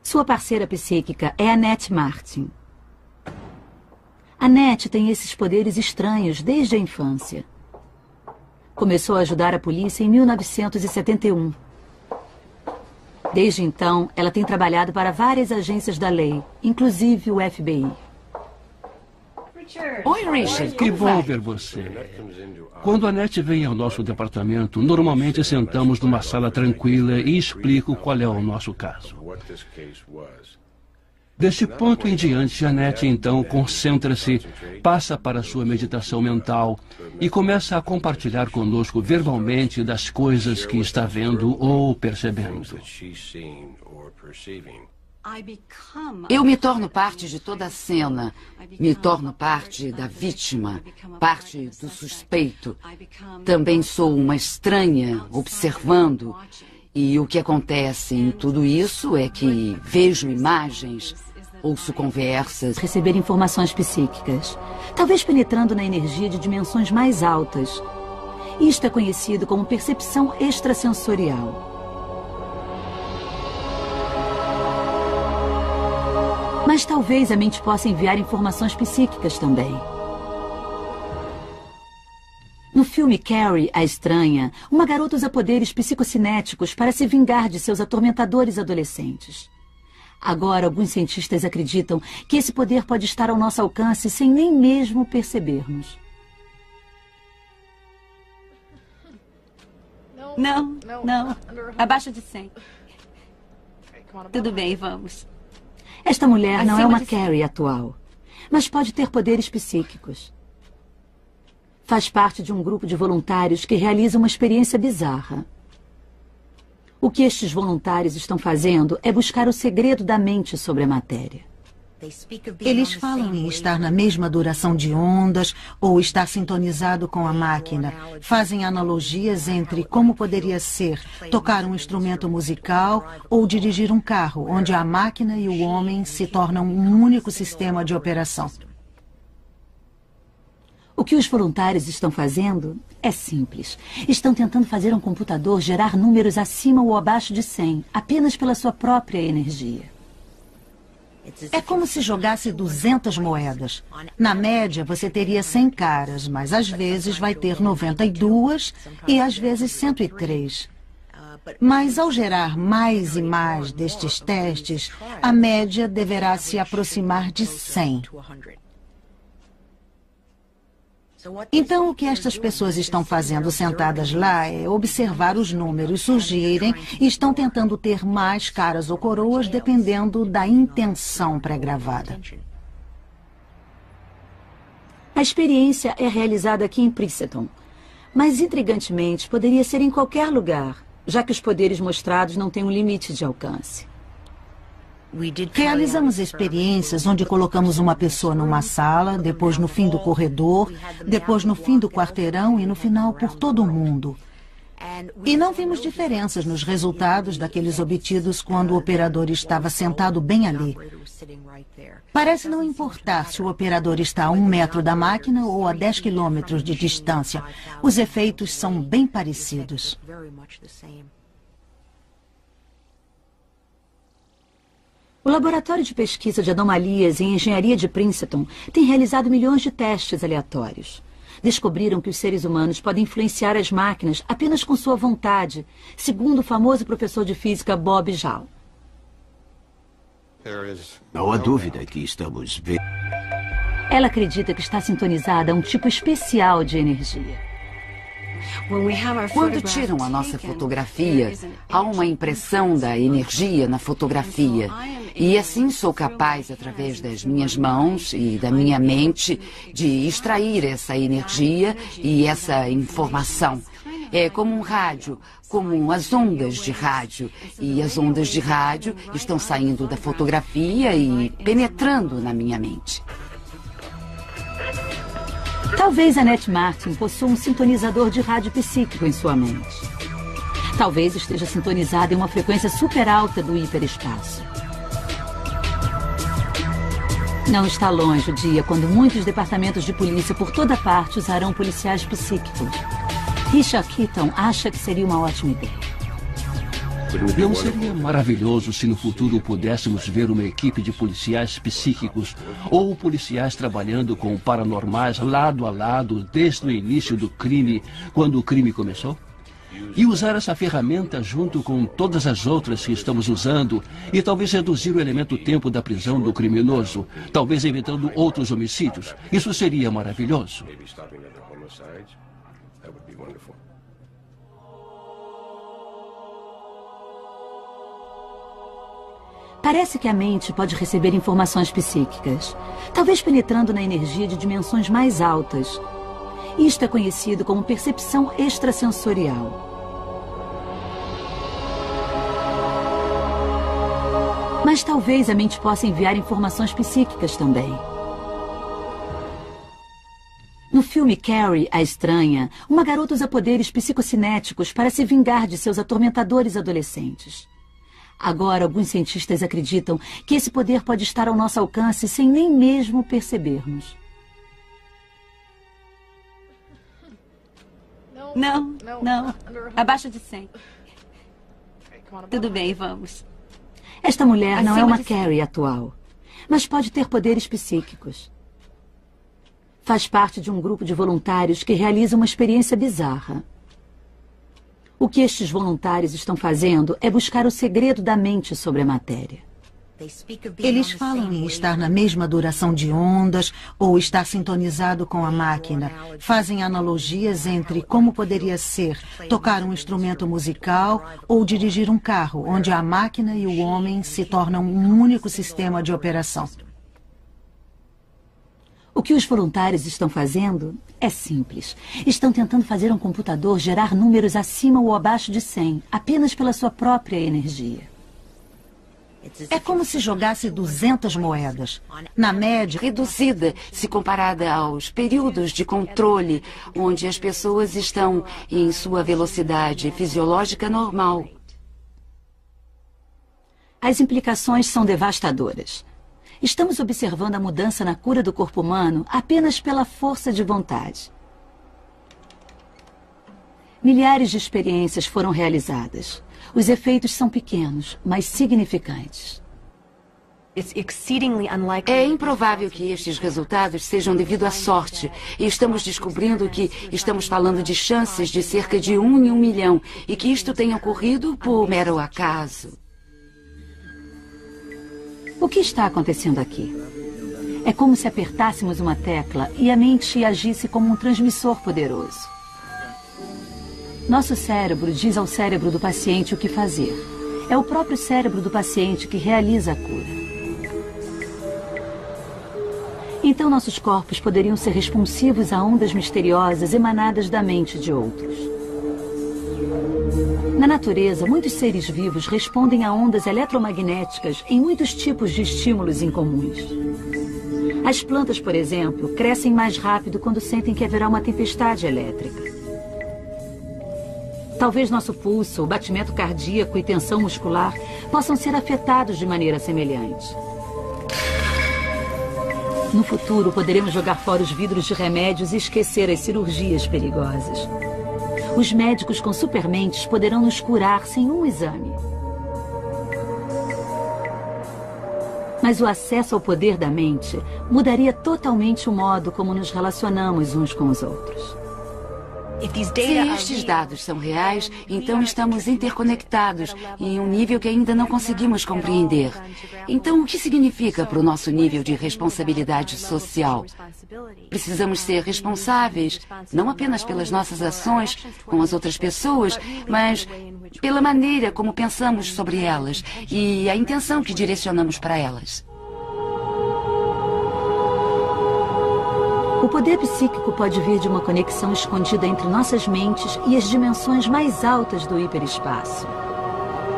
Sua parceira psíquica é Annette Martin. Annette tem esses poderes estranhos desde a infância. Começou a ajudar a polícia em 1971. Desde então, ela tem trabalhado para várias agências da lei, inclusive o FBI. Oi, Richard. Que bom ver você. Quando a Annette vem ao nosso departamento, normalmente sentamos numa sala tranquila e explico qual é o nosso caso. Deste ponto em diante, a Annette então concentra-se, passa para a sua meditação mental e começa a compartilhar conosco verbalmente das coisas que está vendo ou percebendo. Eu me torno parte de toda a cena, me torno parte da vítima, parte do suspeito. Também sou uma estranha, observando. E o que acontece em tudo isso é que vejo imagens, ouço conversas, receber informações psíquicas, talvez penetrando na energia de dimensões mais altas. Isto é conhecido como percepção extrasensorial. Mas talvez a mente possa enviar informações psíquicas também. No filme Carrie, a Estranha, uma garota usa poderes psicocinéticos para se vingar de seus atormentadores adolescentes. Agora, alguns cientistas acreditam que esse poder pode estar ao nosso alcance sem nem mesmo percebermos. Não. Abaixo de 100. Tudo bem, vamos. Esta mulher não é uma Carrie atual, mas pode ter poderes psíquicos. Faz parte de um grupo de voluntários que realiza uma experiência bizarra. O que estes voluntários estão fazendo é buscar o segredo da mente sobre a matéria. Eles falam em estar na mesma duração de ondas ou estar sintonizado com a máquina. Fazem analogias entre como poderia ser tocar um instrumento musical ou dirigir um carro, onde a máquina e o homem se tornam um único sistema de operação. O que os voluntários estão fazendo é simples. Estão tentando fazer um computador gerar números acima ou abaixo de 100, apenas pela sua própria energia. É como se jogasse 200 moedas. Na média, você teria 100 caras, mas às vezes vai ter 92 e às vezes 103. Mas ao gerar mais e mais destes testes, a média deverá se aproximar de 100. Então, o que estas pessoas estão fazendo sentadas lá é observar os números surgirem e estão tentando ter mais caras ou coroas dependendo da intenção pré-gravada. A experiência é realizada aqui em Princeton, mas intrigantemente poderia ser em qualquer lugar, já que os poderes mostrados não têm um limite de alcance. Realizamos experiências onde colocamos uma pessoa numa sala, depois no fim do corredor, depois no fim do quarteirão e no final por todo o mundo. E não vimos diferenças nos resultados daqueles obtidos quando o operador estava sentado bem ali. Parece não importar se o operador está a 1 metro da máquina ou a 10 quilômetros de distância. Os efeitos são bem parecidos. O Laboratório de Pesquisa de Anomalias em Engenharia de Princeton tem realizado milhões de testes aleatórios. Descobriram que os seres humanos podem influenciar as máquinas apenas com sua vontade, segundo o famoso professor de física Bob Jall. Não há dúvida que estamos vendo. Ela acredita que está sintonizada a um tipo especial de energia. Quando tiram a nossa fotografia, há uma impressão da energia na fotografia. E assim sou capaz, através das minhas mãos e da minha mente, de extrair essa energia e essa informação. É como um rádio, como as ondas de rádio. E as ondas de rádio estão saindo da fotografia e penetrando na minha mente. Talvez Annette Martin possua um sintonizador de rádio psíquico em sua mente. Talvez esteja sintonizada em uma frequência super alta do hiperespaço. Não está longe o dia quando muitos departamentos de polícia por toda parte usarão policiais psíquicos. Richard Keaton acha que seria uma ótima ideia. Não seria maravilhoso se no futuro pudéssemos ver uma equipe de policiais psíquicos ou policiais trabalhando com paranormais lado a lado desde o início do crime, quando o crime começou? E usar essa ferramenta junto com todas as outras que estamos usando e talvez reduzir o elemento tempo da prisão do criminoso, talvez evitando outros homicídios. Isso seria maravilhoso. Parece que a mente pode receber informações psíquicas, talvez penetrando na energia de dimensões mais altas. Isto é conhecido como percepção extrasensorial. Mas talvez a mente possa enviar informações psíquicas também. No filme Carrie, a Estranha, uma garota usa poderes psicocinéticos para se vingar de seus atormentadores adolescentes. Agora, alguns cientistas acreditam que esse poder pode estar ao nosso alcance sem nem mesmo percebermos. Não. Abaixo de 100. Tudo bem, vamos. Esta mulher não é uma Carrie atual, mas pode ter poderes psíquicos. Faz parte de um grupo de voluntários que realiza uma experiência bizarra. O que estes voluntários estão fazendo é buscar o segredo da mente sobre a matéria. Eles falam em estar na mesma duração de ondas ou estar sintonizado com a máquina. Fazem analogias entre como poderia ser tocar um instrumento musical ou dirigir um carro, onde a máquina e o homem se tornam um único sistema de operação. O que os voluntários estão fazendo é simples. Estão tentando fazer um computador gerar números acima ou abaixo de 100, apenas pela sua própria energia. É como se jogasse 200 moedas. Na média, Reduzida se comparada aos períodos de controle, onde as pessoas estão em sua velocidade fisiológica normal. As implicações são devastadoras. Estamos observando a mudança na cura do corpo humano apenas pela força de vontade. Milhares de experiências foram realizadas. Os efeitos são pequenos, mas significantes. É improvável que estes resultados sejam devido à sorte. E estamos descobrindo que estamos falando de chances de cerca de 1 em 1 milhão e que isto tenha ocorrido por mero acaso. O que está acontecendo aqui? É como se apertássemos uma tecla e a mente agisse como um transmissor poderoso. Nosso cérebro diz ao cérebro do paciente o que fazer. É o próprio cérebro do paciente que realiza a cura. Então nossos corpos poderiam ser responsivos a ondas misteriosas emanadas da mente de outros. Na natureza, muitos seres vivos respondem a ondas eletromagnéticas em muitos tipos de estímulos incomuns. As plantas, por exemplo, crescem mais rápido quando sentem que haverá uma tempestade elétrica. Talvez nosso pulso, o batimento cardíaco e tensão muscular possam ser afetados de maneira semelhante. No futuro, poderemos jogar fora os vidros de remédios e esquecer as cirurgias perigosas. Os médicos com supermentes poderão nos curar sem um exame. Mas o acesso ao poder da mente mudaria totalmente o modo como nos relacionamos uns com os outros. Se estes dados são reais, então estamos interconectados em um nível que ainda não conseguimos compreender. Então, o que significa para o nosso nível de responsabilidade social? Precisamos ser responsáveis, não apenas pelas nossas ações com as outras pessoas, mas pela maneira como pensamos sobre elas e a intenção que direcionamos para elas. O poder psíquico pode vir de uma conexão escondida entre nossas mentes e as dimensões mais altas do hiperespaço.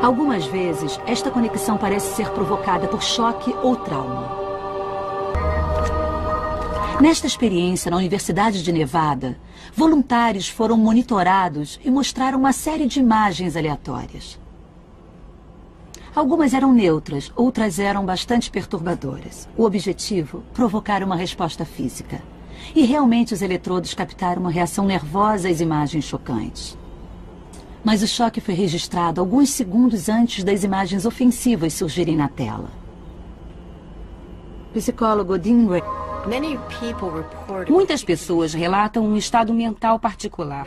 Algumas vezes, esta conexão parece ser provocada por choque ou trauma. Nesta experiência na Universidade de Nevada, voluntários foram monitorados e mostraram uma série de imagens aleatórias. Algumas eram neutras, outras eram bastante perturbadoras. O objetivo, provocar uma resposta física. E realmente os eletrodos captaram uma reação nervosa às imagens chocantes. Mas o choque foi registrado alguns segundos antes das imagens ofensivas surgirem na tela. Psicólogo Dean Ray. Muitas pessoas relatam um estado mental particular.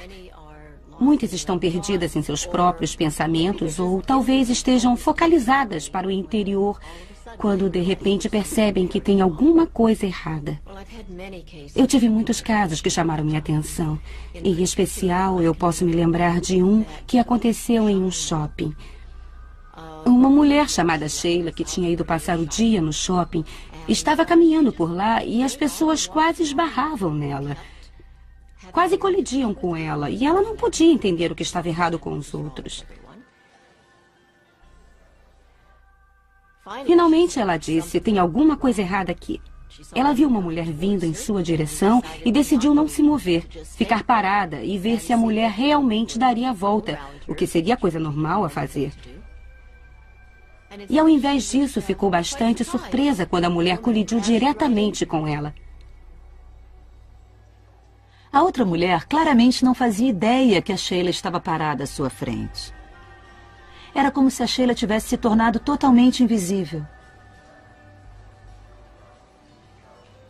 Muitas estão perdidas em seus próprios pensamentos ou talvez estejam focalizadas para o interior quando de repente percebem que tem alguma coisa errada. Eu tive muitos casos que chamaram minha atenção. Em especial, eu posso me lembrar de um que aconteceu em um shopping. Uma mulher chamada Sheila, que tinha ido passar o dia no shopping, estava caminhando por lá e as pessoas quase esbarravam nela. Quase colidiam com ela e ela não podia entender o que estava errado com os outros. Finalmente ela disse, tem alguma coisa errada aqui. Ela viu uma mulher vindo em sua direção e decidiu não se mover, ficar parada e ver se a mulher realmente daria a volta, o que seria a coisa normal a fazer. E ao invés disso, ficou bastante surpresa quando a mulher colidiu diretamente com ela. A outra mulher claramente não fazia ideia que a Sheila estava parada à sua frente. Era como se a Sheila tivesse se tornado totalmente invisível.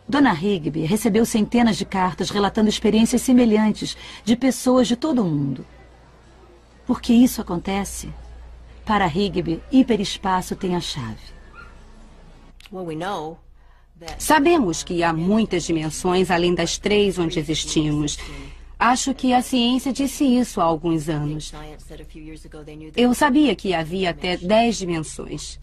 Dona Higby recebeu centenas de cartas relatando experiências semelhantes de pessoas de todo o mundo. Por que isso acontece? Para Higby, hiperespaço tem a chave. Sabemos que há muitas dimensões além das 3 onde existimos. Acho que a ciência disse isso há alguns anos. Eu sabia que havia até 10 dimensões.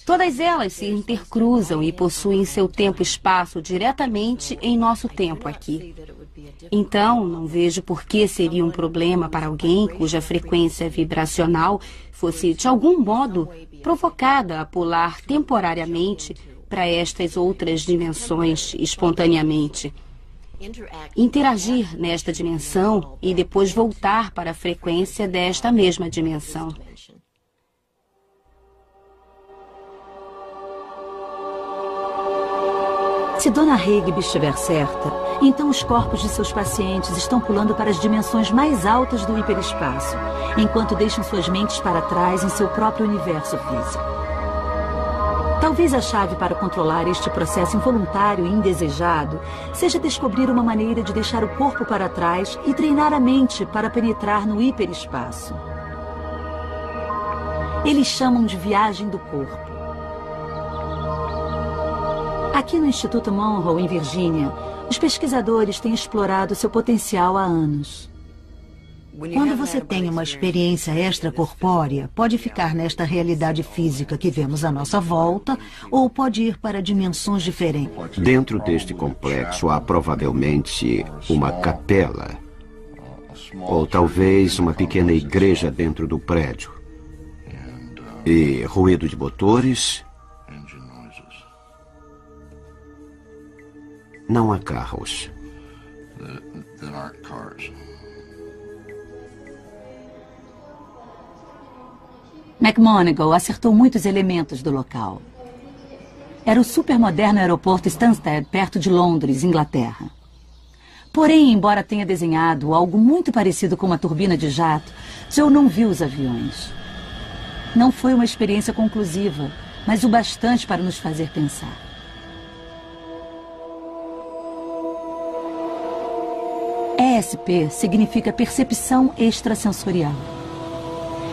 Todas elas se intercruzam e possuem seu tempo-espaço diretamente em nosso tempo aqui. Então, não vejo por que seria um problema para alguém cuja frequência vibracional fosse, de algum modo, provocada a pular temporariamente para estas outras dimensões espontaneamente. Interagir nesta dimensão e depois voltar para a frequência desta mesma dimensão. Se Dona Higby estiver certa, então os corpos de seus pacientes estão pulando para as dimensões mais altas do hiperespaço, enquanto deixam suas mentes para trás em seu próprio universo físico. Talvez a chave para controlar este processo involuntário e indesejado seja descobrir uma maneira de deixar o corpo para trás e treinar a mente para penetrar no hiperespaço. Eles chamam de viagem do corpo. Aqui no Instituto Monroe, em Virgínia, os pesquisadores têm explorado seu potencial há anos. Quando você tem uma experiência extracorpórea, pode ficar nesta realidade física que vemos à nossa volta, ou pode ir para dimensões diferentes. Dentro deste complexo há provavelmente uma capela, ou talvez uma pequena igreja dentro do prédio. E ruído de motores. Não há carros. McMoneagle acertou muitos elementos do local. Era o supermoderno aeroporto Stansted, perto de Londres, Inglaterra. Porém, embora tenha desenhado algo muito parecido com uma turbina de jato, Joe não viu os aviões. Não foi uma experiência conclusiva, mas o bastante para nos fazer pensar. ESP significa percepção extrasensorial.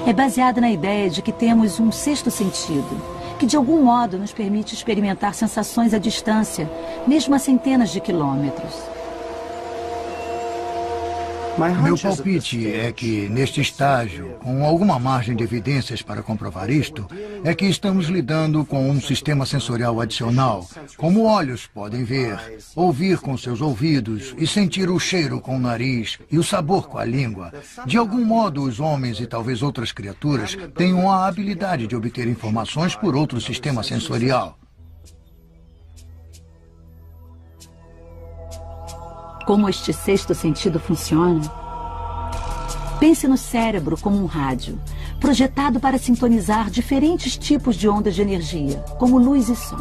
É baseada na ideia de que temos um sexto sentido, que de algum modo nos permite experimentar sensações à distância, mesmo a centenas de quilômetros. Meu palpite é que, neste estágio, com alguma margem de evidências para comprovar isto, é que estamos lidando com um sistema sensorial adicional, como olhos podem ver, ouvir com seus ouvidos e sentir o cheiro com o nariz e o sabor com a língua. De algum modo, os homens e talvez outras criaturas tenham a habilidade de obter informações por outro sistema sensorial. Como este sexto sentido funciona? Pense no cérebro como um rádio, projetado para sintonizar diferentes tipos de ondas de energia, como luz e som.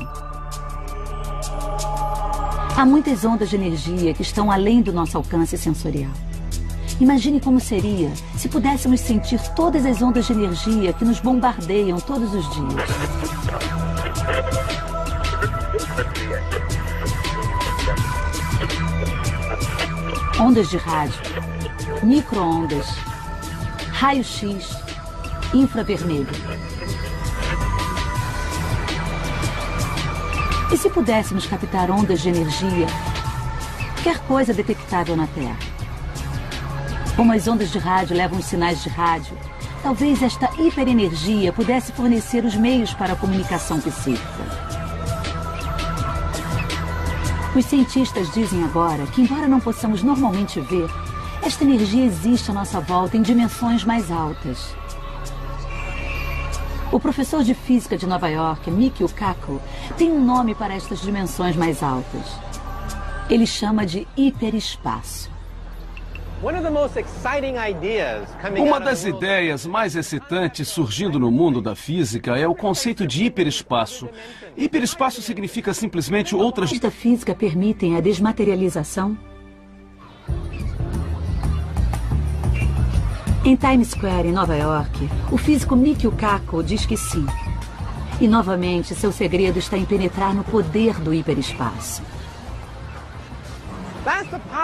Há muitas ondas de energia que estão além do nosso alcance sensorial. Imagine como seria se pudéssemos sentir todas as ondas de energia que nos bombardeiam todos os dias. Ondas de rádio, micro-ondas, raio-x, infravermelho. E se pudéssemos captar ondas de energia, qualquer coisa detectável na Terra? Como as ondas de rádio levam os sinais de rádio, talvez esta hiperenergia pudesse fornecer os meios para a comunicação psíquica. Os cientistas dizem agora que, embora não possamos normalmente ver, esta energia existe à nossa volta em dimensões mais altas. O professor de física de Nova York, Michio Kaku, tem um nome para estas dimensões mais altas. Ele chama de hiperespaço. Uma das ideias mais excitantes surgindo no mundo da física é o conceito de hiperespaço. Hiperespaço significa simplesmente outras... Da física permitem a desmaterialização? Em Times Square, em Nova York, o físico Michio Kaku diz que sim. E, novamente, seu segredo está em penetrar no poder do hiperespaço.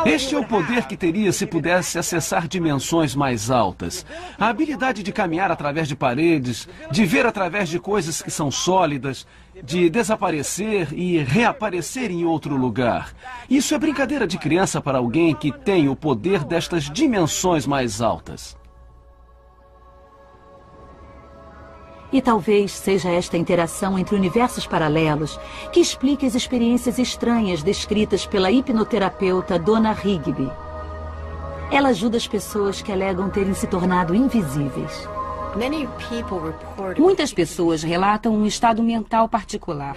Este é o poder que teria se pudesse acessar dimensões mais altas. A habilidade de caminhar através de paredes, de ver através de coisas que são sólidas, de desaparecer e reaparecer em outro lugar. Isso é brincadeira de criança para alguém que tem o poder destas dimensões mais altas. E talvez seja esta interação entre universos paralelos que explique as experiências estranhas descritas pela hipnoterapeuta Donna Rigby. Ela ajuda as pessoas que alegam terem se tornado invisíveis. Muitas pessoas relatam um estado mental particular.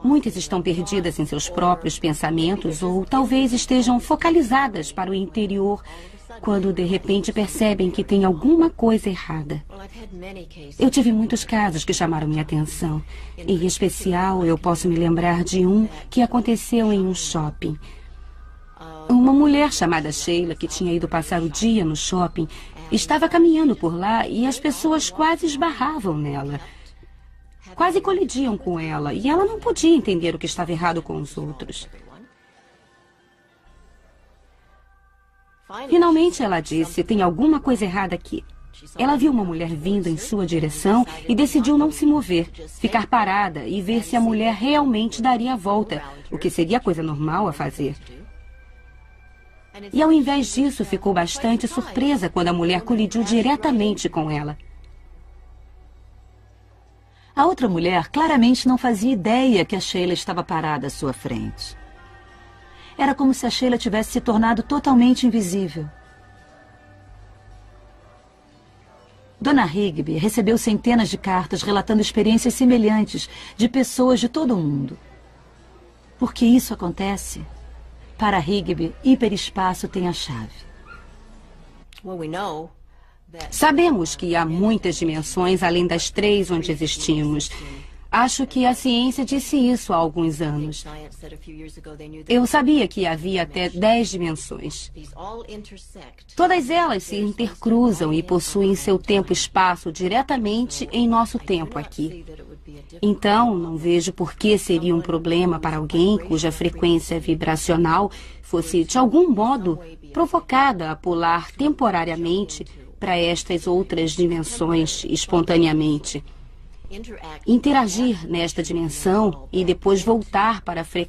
Muitas estão perdidas em seus próprios pensamentos ou talvez estejam focalizadas para o interior quando de repente percebem que tem alguma coisa errada. Eu tive muitos casos que chamaram minha atenção. Em especial, eu posso me lembrar de um que aconteceu em um shopping. Uma mulher chamada Sheila, que tinha ido passar o dia no shopping, estava caminhando por lá e as pessoas quase esbarravam nela. quase colidiam com ela, e ela não podia entender o que estava errado com os outros. Finalmente ela disse, tem alguma coisa errada aqui. Ela viu uma mulher vindo em sua direção e decidiu não se mover, ficar parada e ver se a mulher realmente daria a volta, o que seria a coisa normal a fazer. E ao invés disso, ficou bastante surpresa quando a mulher colidiu diretamente com ela. A outra mulher claramente não fazia ideia que a Sheila estava parada à sua frente. Era como se a Sheila tivesse se tornado totalmente invisível. Dona Higby recebeu centenas de cartas relatando experiências semelhantes de pessoas de todo o mundo. Por que isso acontece? Para Higby, hiperespaço tem a chave. Sabemos que há muitas dimensões além das 3 onde existimos. Acho que a ciência disse isso há alguns anos. Eu sabia que havia até 10 dimensões. Todas elas se intercruzam e possuem seu tempo-espaço diretamente em nosso tempo aqui. Então, não vejo por que seria um problema para alguém cuja frequência vibracional fosse, de algum modo, provocada a pular temporariamente para estas outras dimensões espontaneamente. Interagir nesta dimensão e depois voltar para a frequência